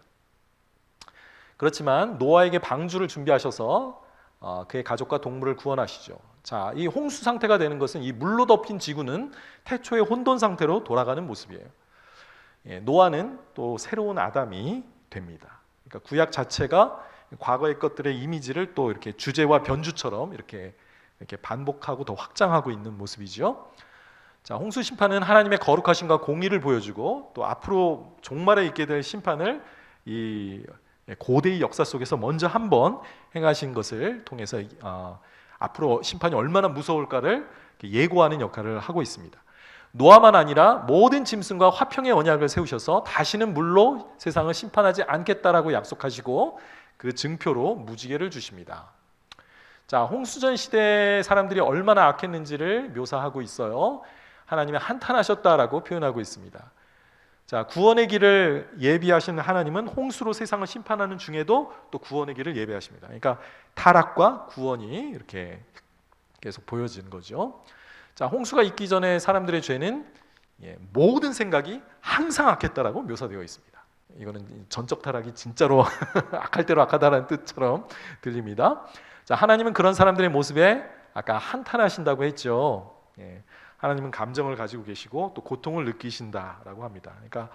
그렇지만 노아에게 방주를 준비하셔서 그의 가족과 동물을 구원하시죠. 자, 이 홍수 상태가 되는 것은 이 물로 덮인 지구는 태초의 혼돈 상태로 돌아가는 모습이에요. 노아는 또 새로운 아담이 됩니다. 그러니까 구약 자체가 과거의 것들의 이미지를 또 이렇게 주제와 변주처럼 이렇게 반복하고 더 확장하고 있는 모습이죠. 자, 홍수 심판은 하나님의 거룩하심과 공의를 보여주고, 또 앞으로 종말에 있게 될 심판을 이 고대의 역사 속에서 먼저 한번 행하신 것을 통해서 앞으로 심판이 얼마나 무서울까를 예고하는 역할을 하고 있습니다. 노아만 아니라 모든 짐승과 화평의 언약을 세우셔서 다시는 물로 세상을 심판하지 않겠다라고 약속하시고 그 증표로 무지개를 주십니다. 자, 홍수전 시대 사람들이 얼마나 악했는지를 묘사하고 있어요. 하나님이 한탄하셨다라고 표현하고 있습니다. 자, 구원의 길을 예비하신 하나님은 홍수로 세상을 심판하는 중에도 또 구원의 길을 예비하십니다. 그러니까 타락과 구원이 이렇게 계속 보여지는 거죠. 자, 홍수가 있기 전에 사람들의 죄는 모든 생각이 항상 악했다라고 묘사되어 있습니다. 이거는 전적 타락이 진짜로 악할 대로 악하다라는 뜻처럼 들립니다. 자, 하나님은 그런 사람들의 모습에 아까 한탄하신다고 했죠. 하나님은 감정을 가지고 계시고 또 고통을 느끼신다라고 합니다. 그러니까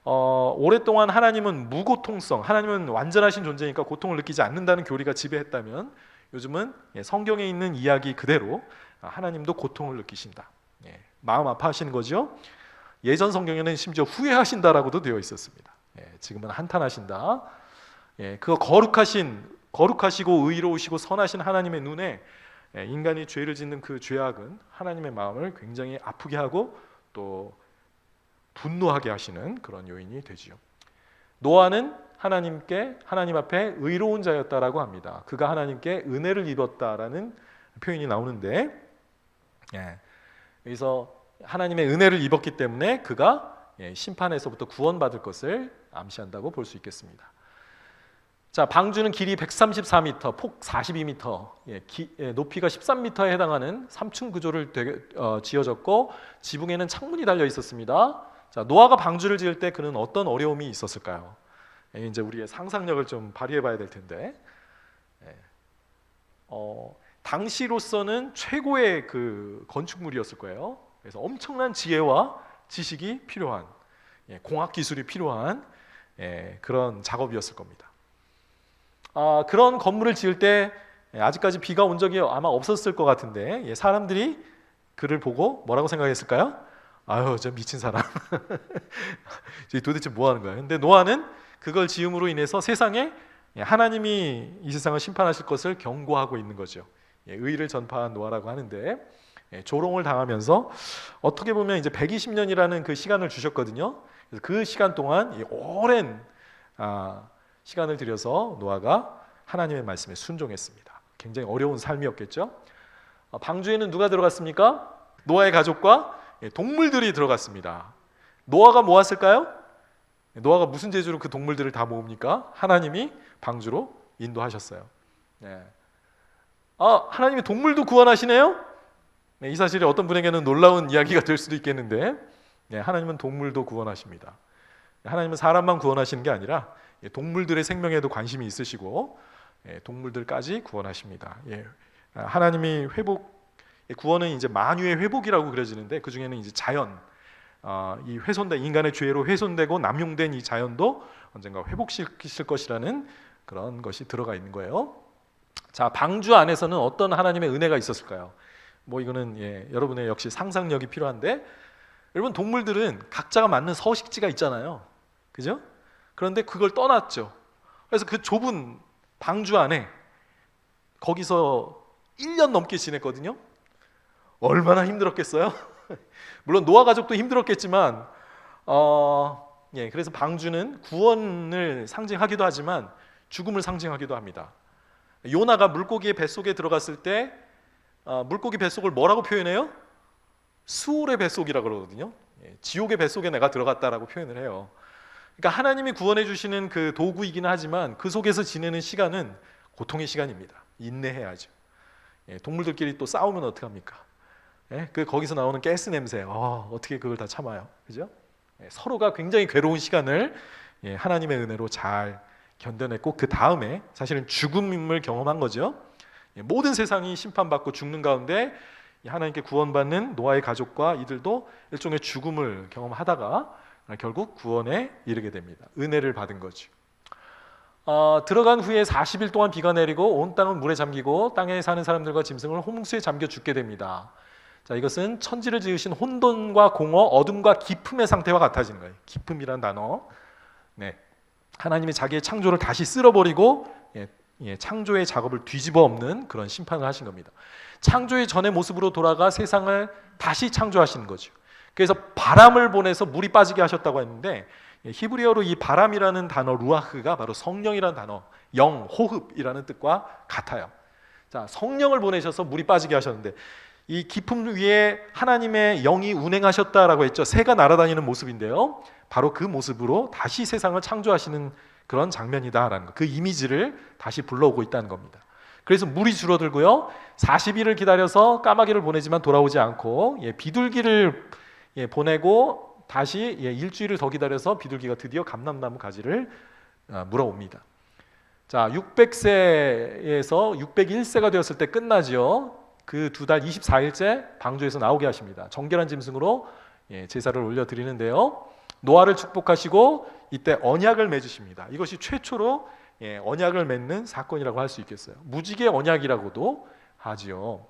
오랫동안 하나님은 무고통성, 하나님은 완전하신 존재니까 고통을 느끼지 않는다는 교리가 지배했다면 요즘은 성경에 있는 이야기 그대로 하나님도 고통을 느끼신다. 마음 아파하시는 거죠. 예전 성경에는 심지어 후회하신다라고도 되어 있었습니다. 지금은 한탄하신다. 그 거룩하시고 의로우시고 선하신 하나님의 눈에 인간이 죄를 짓는 그 죄악은 하나님의 마음을 굉장히 아프게 하고 또 분노하게 하시는 그런 요인이 되지요. 노아는 하나님 앞에 의로운 자였다라고 합니다. 그가 하나님께 은혜를 입었다라는 표현이 나오는데, 여기서 하나님의 은혜를 입었기 때문에 그가 심판에서부터 구원받을 것을 암시한다고 볼 수 있겠습니다. 자, 방주는 길이 134m, 폭 42m, 높이가 13m에 해당하는 3층 구조를 지어졌고 지붕에는 창문이 달려 있었습니다. 자, 노아가 방주를 지을 때 그는 어떤 어려움이 있었을까요? 이제 우리의 상상력을 좀 발휘해봐야 될 텐데, 당시로서는 최고의 그 건축물이었을 거예요. 그래서 엄청난 지혜와 지식이 필요한, 공학 기술이 필요한 그런 작업이었을 겁니다. 그런 건물을 지을 때 아직까지 비가 온 적이 아마 없었을 것 같은데 사람들이 그를 보고 뭐라고 생각했을까요? 아유, 저 미친 사람. 도대체 뭐 하는 거야? 근데 노아는 그걸 지음으로 인해서 세상에 하나님이 이 세상을 심판하실 것을 경고하고 있는 거죠. 의를 전파한 노아라고 하는데 조롱을 당하면서 어떻게 보면 이제 120년이라는 그 시간을 주셨거든요. 그래서 그 시간 동안 오랜 시간을 들여서 노아가 하나님의 말씀에 순종했습니다. 굉장히 어려운 삶이었겠죠. 방주에는 누가 들어갔습니까? 노아의 가족과 동물들이 들어갔습니다. 노아가 모았을까요? 노아가 무슨 재주로 그 동물들을 다 모읍니까? 하나님이 방주로 인도하셨어요. 하나님이 동물도 구원하시네요? 이 사실이 어떤 분에게는 놀라운 이야기가 될 수도 있겠는데 하나님은 동물도 구원하십니다. 하나님은 사람만 구원하시는 게 아니라 동물들의 생명에도 관심이 있으시고 동물들까지 구원하십니다. 하나님이 구원은 이제 만유의 회복이라고 그려지는데 그 중에는 이제 자연, 이 훼손된 인간의 죄로 훼손되고 남용된 이 자연도 언젠가 회복시킬 것이라는 그런 것이 들어가 있는 거예요. 자, 방주 안에서는 어떤 하나님의 은혜가 있었을까요? 뭐 이거는 여러분의 역시 상상력이 필요한데, 여러분 동물들은 각자가 맞는 서식지가 있잖아요, 그죠? 그런데 그걸 떠났죠. 그래서 그 좁은 방주 안에 거기서 1년 넘게 지냈거든요. 얼마나 힘들었겠어요? 물론 노아 가족도 힘들었겠지만 그래서 방주는 구원을 상징하기도 하지만 죽음을 상징하기도 합니다. 요나가 물고기의 뱃속에 들어갔을 때 물고기 뱃속을 뭐라고 표현해요? 수올의 뱃속이라고 그러거든요. 지옥의 뱃속에 내가 들어갔다라고 표현을 해요. 그러니까 하나님이 구원해 주시는 그 도구이기는 하지만 그 속에서 지내는 시간은 고통의 시간입니다. 인내해야죠. 동물들끼리 또 싸우면 어떡합니까? 거기서 나오는 가스 냄새, 어떻게 그걸 다 참아요, 그죠? 서로가 굉장히 괴로운 시간을 하나님의 은혜로 잘 견뎌냈고 그 다음에 사실은 죽음을 경험한 거죠. 모든 세상이 심판받고 죽는 가운데 하나님께 구원받는 노아의 가족과 이들도 일종의 죽음을 경험하다가 결국 구원에 이르게 됩니다. 은혜를 받은 거죠. 들어간 후에 40일 동안 비가 내리고 온 땅은 물에 잠기고 땅에 사는 사람들과 짐승을 홍수에 잠겨 죽게 됩니다. 자, 이것은 천지를 지으신 혼돈과 공허, 어둠과 기품의 상태와 같아지는 거예요. 기품이란 단어. 하나님이 자기의 창조를 다시 쓸어버리고 창조의 작업을 뒤집어 엎는 그런 심판을 하신 겁니다. 창조의 전의 모습으로 돌아가 세상을 다시 창조하시는 거죠. 그래서 바람을 보내서 물이 빠지게 하셨다고 했는데 히브리어로 이 바람이라는 단어 루아흐가 바로 성령이라는 단어, 영, 호흡이라는 뜻과 같아요. 자, 성령을 보내셔서 물이 빠지게 하셨는데 이 깊음 위에 하나님의 영이 운행하셨다라고 했죠. 새가 날아다니는 모습인데요. 바로 그 모습으로 다시 세상을 창조하시는 그런 장면이다라는 거. 그 이미지를 다시 불러오고 있다는 겁니다. 그래서 물이 줄어들고요. 40일을 기다려서 까마귀를 보내지만 돌아오지 않고 비둘기를 보내고 다시 일주일을 더 기다려서 비둘기가 드디어 감람나무 가지를 물어옵니다. 자, 600세에서 601세가 되었을 때 끝나죠. 그 두 달 24일째 방주에서 나오게 하십니다. 정결한 짐승으로 제사를 올려드리는데요. 노아를 축복하시고 이때 언약을 맺으십니다. 이것이 최초로 언약을 맺는 사건이라고 할 수 있겠어요. 무지개 언약이라고도 하지요.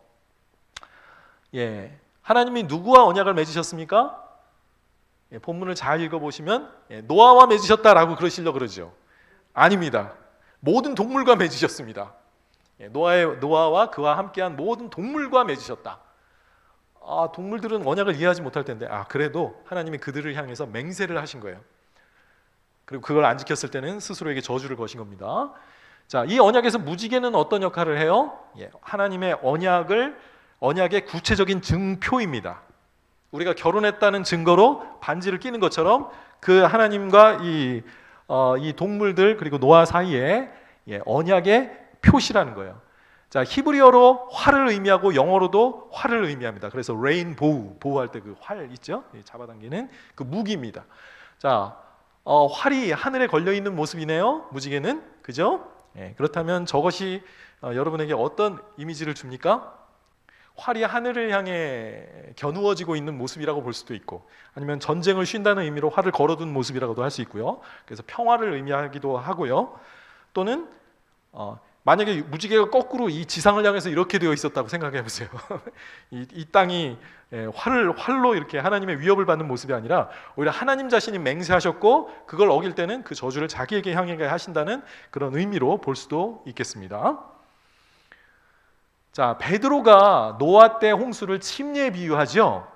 하나님이 누구와 언약을 맺으셨습니까? 본문을 잘 읽어보시면 노아와 맺으셨다라고 그러시려고 그러죠. 아닙니다. 모든 동물과 맺으셨습니다. 노아와 그와 함께한 모든 동물과 맺으셨다. 동물들은 언약을 이해하지 못할 텐데 그래도 하나님이 그들을 향해서 맹세를 하신 거예요. 그리고 그걸 안 지켰을 때는 스스로에게 저주를 거신 겁니다. 자, 이 언약에서 무지개는 어떤 역할을 해요? 하나님의 언약의 구체적인 증표입니다. 우리가 결혼했다는 증거로 반지를 끼는 것처럼 그 하나님과 이 동물들 그리고 노아 사이에 언약의 표시라는 거예요. 자, 히브리어로 활을 의미하고 영어로도 활을 의미합니다. 그래서 레인보우, 보호할 때 그 활 있죠? 잡아당기는 그 무기입니다. 자, 활이 하늘에 걸려 있는 모습이네요. 무지개는, 그죠? 그렇다면 저것이 여러분에게 어떤 이미지를 줍니까? 활이 하늘을 향해 겨누어지고 있는 모습이라고 볼 수도 있고, 아니면 전쟁을 쉰다는 의미로 활을 걸어둔 모습이라고도 할 수 있고요. 그래서 평화를 의미하기도 하고요. 또는 만약에 무지개가 거꾸로 이 지상을 향해서 이렇게 되어 있었다고 생각해 보세요. 이 땅이 활로 이렇게 하나님의 위협을 받는 모습이 아니라 오히려 하나님 자신이 맹세하셨고 그걸 어길 때는 그 저주를 자기에게 향하게 하신다는 그런 의미로 볼 수도 있겠습니다. 자, 베드로가 노아 때 홍수를 침례에 비유하죠.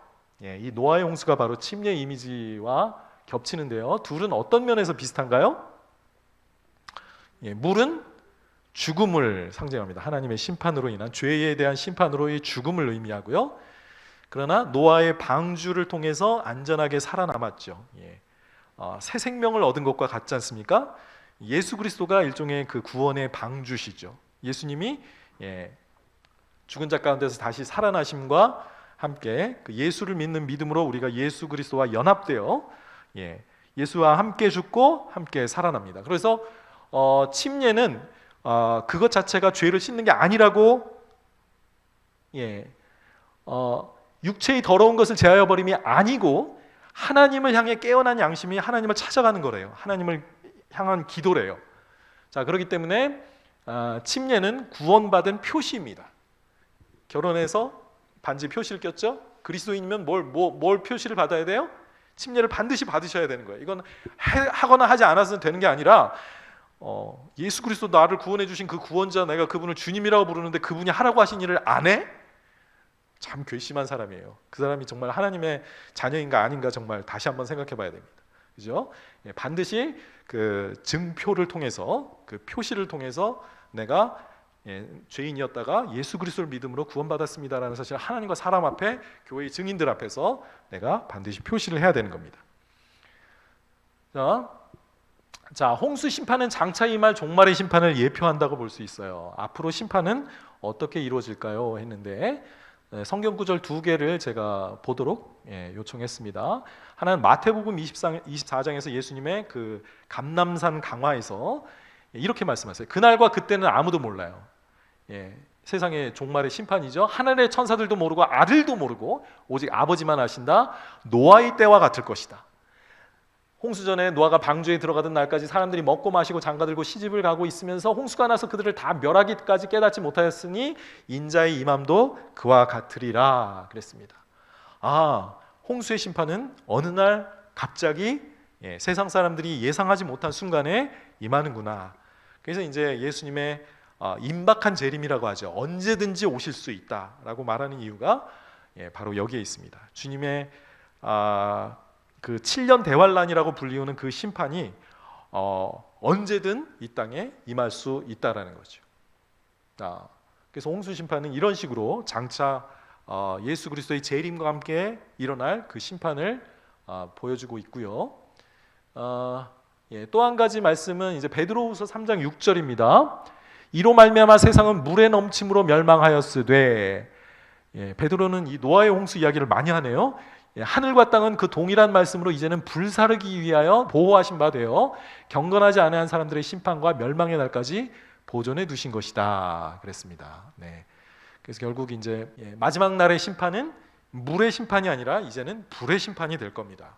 이 노아의 홍수가 바로 침례 이미지와 겹치는데요. 둘은 어떤 면에서 비슷한가요? 물은 죽음을 상징합니다. 하나님의 심판으로 인한 죄에 대한 심판으로의 죽음을 의미하고요. 그러나 노아의 방주를 통해서 안전하게 살아남았죠. 새 생명을 얻은 것과 같지 않습니까? 예수 그리스도가 일종의 그 구원의 방주시죠. 예수님이 죽은 자 가운데서 다시 살아나심과 함께 그 예수를 믿는 믿음으로 우리가 예수 그리스도와 연합되어 예수와 함께 죽고 함께 살아납니다. 그래서 침례는 그것 자체가 죄를 씻는 게 아니라고 육체의 더러운 것을 제하여 버림이 아니고 하나님을 향해 깨어난 양심이 하나님을 찾아가는 거래요. 하나님을 향한 기도래요. 자, 그렇기 때문에 침례는 구원받은 표시입니다. 결혼해서 반지 표시를 꼈죠? 그리스도인이면 뭘 표시를 받아야 돼요? 침례를 반드시 받으셔야 되는 거예요. 이건 하거나 하지 않아서는 되는 게 아니라 예수 그리스도 나를 구원해 주신 그 구원자, 내가 그분을 주님이라고 부르는데 그분이 하라고 하신 일을 안 해? 참 괘씸한 사람이에요. 그 사람이 정말 하나님의 자녀인가 아닌가 정말 다시 한번 생각해 봐야 됩니다. 그죠? 반드시 그 증표를 통해서, 그 표시를 통해서 내가 죄인이었다가 예수 그리스도를 믿음으로 구원받았습니다라는 사실을 하나님과 사람 앞에, 교회의 증인들 앞에서 내가 반드시 표시를 해야 되는 겁니다. 자, 홍수 심판은 장차 임할 종말의 심판을 예표한다고 볼 수 있어요. 앞으로 심판은 어떻게 이루어질까요? 했는데 성경 구절 두 개를 제가 보도록 요청했습니다. 하나는 마태복음 24장에서 예수님의 그 감람산 강화에서 이렇게 말씀하세요. 그날과 그때는 아무도 몰라요. 세상의 종말의 심판이죠. 하늘의 천사들도 모르고 아들도 모르고 오직 아버지만 아신다. 노아의 때와 같을 것이다. 홍수 전에 노아가 방주에 들어가던 날까지 사람들이 먹고 마시고 장가들고 시집을 가고 있으면서 홍수가 나서 그들을 다 멸하기까지 깨닫지 못하였으니 인자의 임함도 그와 같으리라 그랬습니다. 홍수의 심판은 어느 날 갑자기 세상 사람들이 예상하지 못한 순간에 임하는구나. 그래서 이제 예수님의 임박한 재림이라고 하죠. 언제든지 오실 수 있다라고 말하는 이유가 바로 여기에 있습니다. 주님의 그 7년 대환란이라고 불리우는 그 심판이 언제든 이 땅에 임할 수 있다라는 거죠. 그래서 홍수 심판은 이런 식으로 장차 예수 그리스도의 재림과 함께 일어날 그 심판을 보여주고 있고요. 또 한 가지 말씀은 이제 베드로후서 3장 6절입니다. 이로 말미암아 세상은 물의 넘침으로 멸망하였으되, 베드로는 이 노아의 홍수 이야기를 많이 하네요. 하늘과 땅은 그 동일한 말씀으로 이제는 불사르기 위하여 보호하신 바 되어 경건하지 아니한 사람들의 심판과 멸망의 날까지 보존해 두신 것이다 그랬습니다. 그래서 결국 이제 마지막 날의 심판은 물의 심판이 아니라 이제는 불의 심판이 될 겁니다.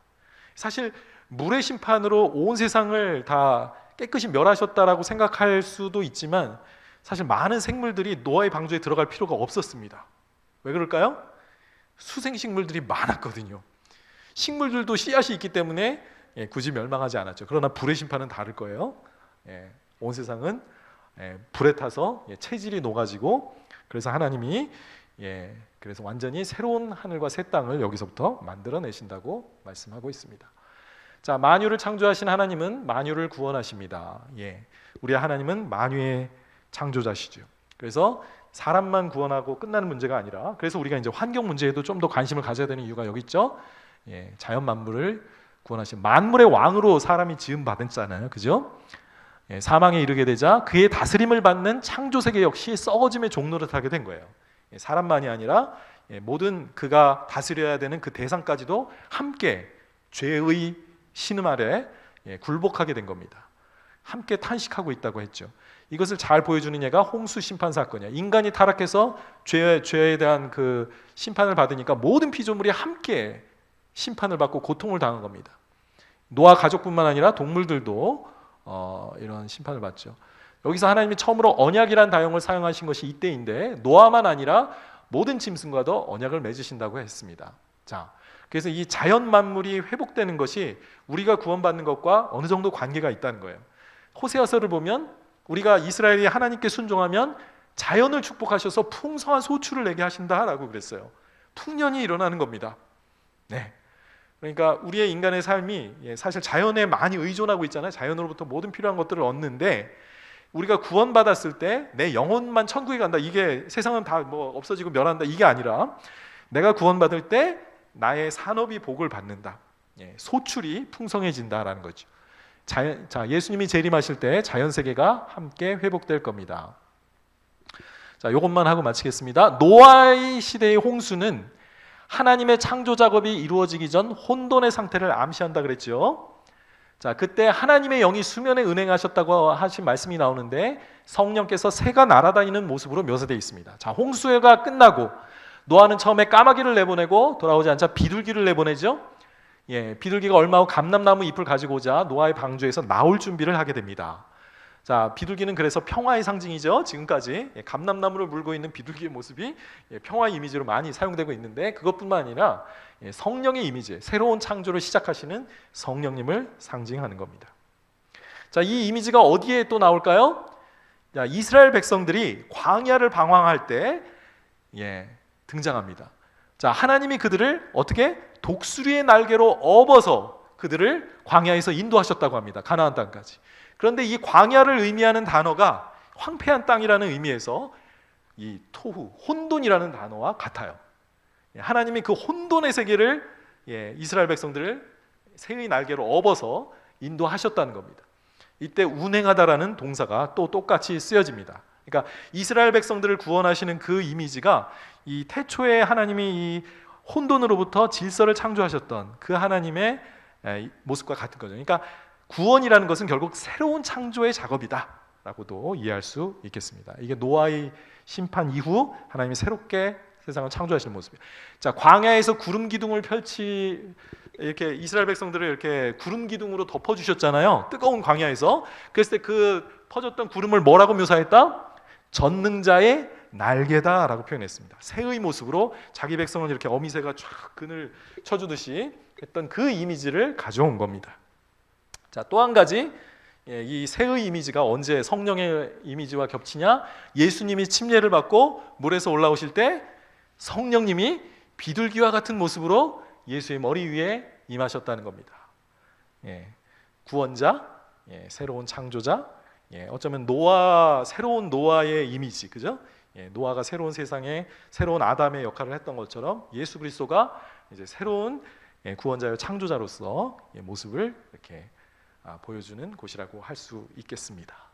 사실 물의 심판으로 온 세상을 다 깨끗이 멸하셨다라고 생각할 수도 있지만 사실 많은 생물들이 노아의 방주에 들어갈 필요가 없었습니다. 왜 그럴까요? 수생식물들이 많았거든요. 식물들도 씨앗이 있기 때문에 굳이 멸망하지 않았죠. 그러나 불의 심판은 다를 거예요. 온 세상은 불에 타서 체질이 녹아지고, 그래서 하나님이 그래서 완전히 새로운 하늘과 새 땅을 여기서부터 만들어내신다고 말씀하고 있습니다. 자, 만유를 창조하신 하나님은 만유를 구원하십니다. 우리 하나님은 만유의 창조자시죠. 그래서 사람만 구원하고 끝나는 문제가 아니라, 그래서 우리가 이제 환경 문제에도 좀 더 관심을 가져야 되는 이유가 여기 있죠. 자연 만물을 구원하신 만물의 왕으로 사람이 지음 받았잖아요, 그죠? 사망에 이르게 되자 그의 다스림을 받는 창조 세계 역시 썩어짐의 종로를 타게 된 거예요. 사람만이 아니라 모든 그가 다스려야 되는 그 대상까지도 함께 죄의 신음 아래 굴복하게 된 겁니다. 함께 탄식하고 있다고 했죠. 이것을 잘 보여주는 예가 홍수 심판 사건이야. 인간이 타락해서 죄에 대한 그 심판을 받으니까 모든 피조물이 함께 심판을 받고 고통을 당한 겁니다. 노아 가족뿐만 아니라 동물들도 이런 심판을 받죠. 여기서 하나님이 처음으로 언약이란 다용을 사용하신 것이 이때인데, 노아만 아니라 모든 짐승과도 언약을 맺으신다고 했습니다. 자, 그래서 이 자연 만물이 회복되는 것이 우리가 구원받는 것과 어느 정도 관계가 있다는 거예요. 호세아서를 보면 우리가 이스라엘이 하나님께 순종하면 자연을 축복하셔서 풍성한 소출을 내게 하신다라고 그랬어요. 풍년이 일어나는 겁니다. 그러니까 우리의 인간의 삶이 사실 자연에 많이 의존하고 있잖아요. 자연으로부터 모든 필요한 것들을 얻는데, 우리가 구원받았을 때 내 영혼만 천국에 간다, 이게 세상은 다 뭐 없어지고 멸한다, 이게 아니라 내가 구원받을 때 나의 산업이 복을 받는다, 소출이 풍성해진다라는 거죠. 자, 예수님이 재림하실 때 자연 세계가 함께 회복될 겁니다. 자, 이것만 하고 마치겠습니다. 노아의 시대의 홍수는 하나님의 창조 작업이 이루어지기 전 혼돈의 상태를 암시한다 그랬죠. 자, 그때 하나님의 영이 수면에 운행하셨다고 하신 말씀이 나오는데, 성령께서 새가 날아다니는 모습으로 묘사되어 있습니다. 자, 홍수가 끝나고 노아는 처음에 까마귀를 내보내고 돌아오지 않자 비둘기를 내보내죠. 비둘기가 얼마 후 감람나무 잎을 가지고 오자 노아의 방주에서 나올 준비를 하게 됩니다. 자, 비둘기는 그래서 평화의 상징이죠. 지금까지 감람나무를 물고 있는 비둘기의 모습이 평화의 이미지로 많이 사용되고 있는데, 그것뿐만 아니라 성령의 이미지, 새로운 창조를 시작하시는 성령님을 상징하는 겁니다. 자, 이 이미지가 어디에 또 나올까요? 자, 이스라엘 백성들이 광야를 방황할 때 등장합니다. 자, 하나님이 그들을 어떻게 독수리의 날개로 업어서 그들을 광야에서 인도하셨다고 합니다. 가나안 땅까지. 그런데 이 광야를 의미하는 단어가 황폐한 땅이라는 의미에서 이 토후, 혼돈이라는 단어와 같아요. 하나님이 그 혼돈의 세계를 이스라엘 백성들을 새의 날개로 업어서 인도하셨다는 겁니다. 이때 운행하다라는 동사가 또 똑같이 쓰여집니다. 그러니까 이스라엘 백성들을 구원하시는 그 이미지가 이 태초에 하나님이 이 혼돈으로부터 질서를 창조하셨던 그 하나님의 모습과 같은 거죠. 그러니까 구원이라는 것은 결국 새로운 창조의 작업이다라고도 이해할 수 있겠습니다. 이게 노아의 심판 이후 하나님이 새롭게 세상을 창조하시는 모습이에요. 자, 광야에서 구름 기둥을 이렇게 이스라엘 백성들을 이렇게 구름 기둥으로 덮어 주셨잖아요. 뜨거운 광야에서. 그랬을 때 그 퍼졌던 구름을 뭐라고 묘사했다? 전능자의 날개다라고 표현했습니다. 새의 모습으로 자기 백성을 이렇게 어미새가 쫙 그늘 쳐주듯이 했던 그 이미지를 가져온 겁니다. 자, 또 한 가지 이 새의 이미지가 언제 성령의 이미지와 겹치냐? 예수님이 침례를 받고 물에서 올라오실 때 성령님이 비둘기와 같은 모습으로 예수의 머리 위에 임하셨다는 겁니다. 구원자, 새로운 창조자, 어쩌면 새로운 노아의 이미지, 그죠? 노아가 새로운 세상에 새로운 아담의 역할을 했던 것처럼 예수 그리스도가 이제 새로운 구원자요 창조자로서 모습을 이렇게 보여주는 곳이라고 할 수 있겠습니다.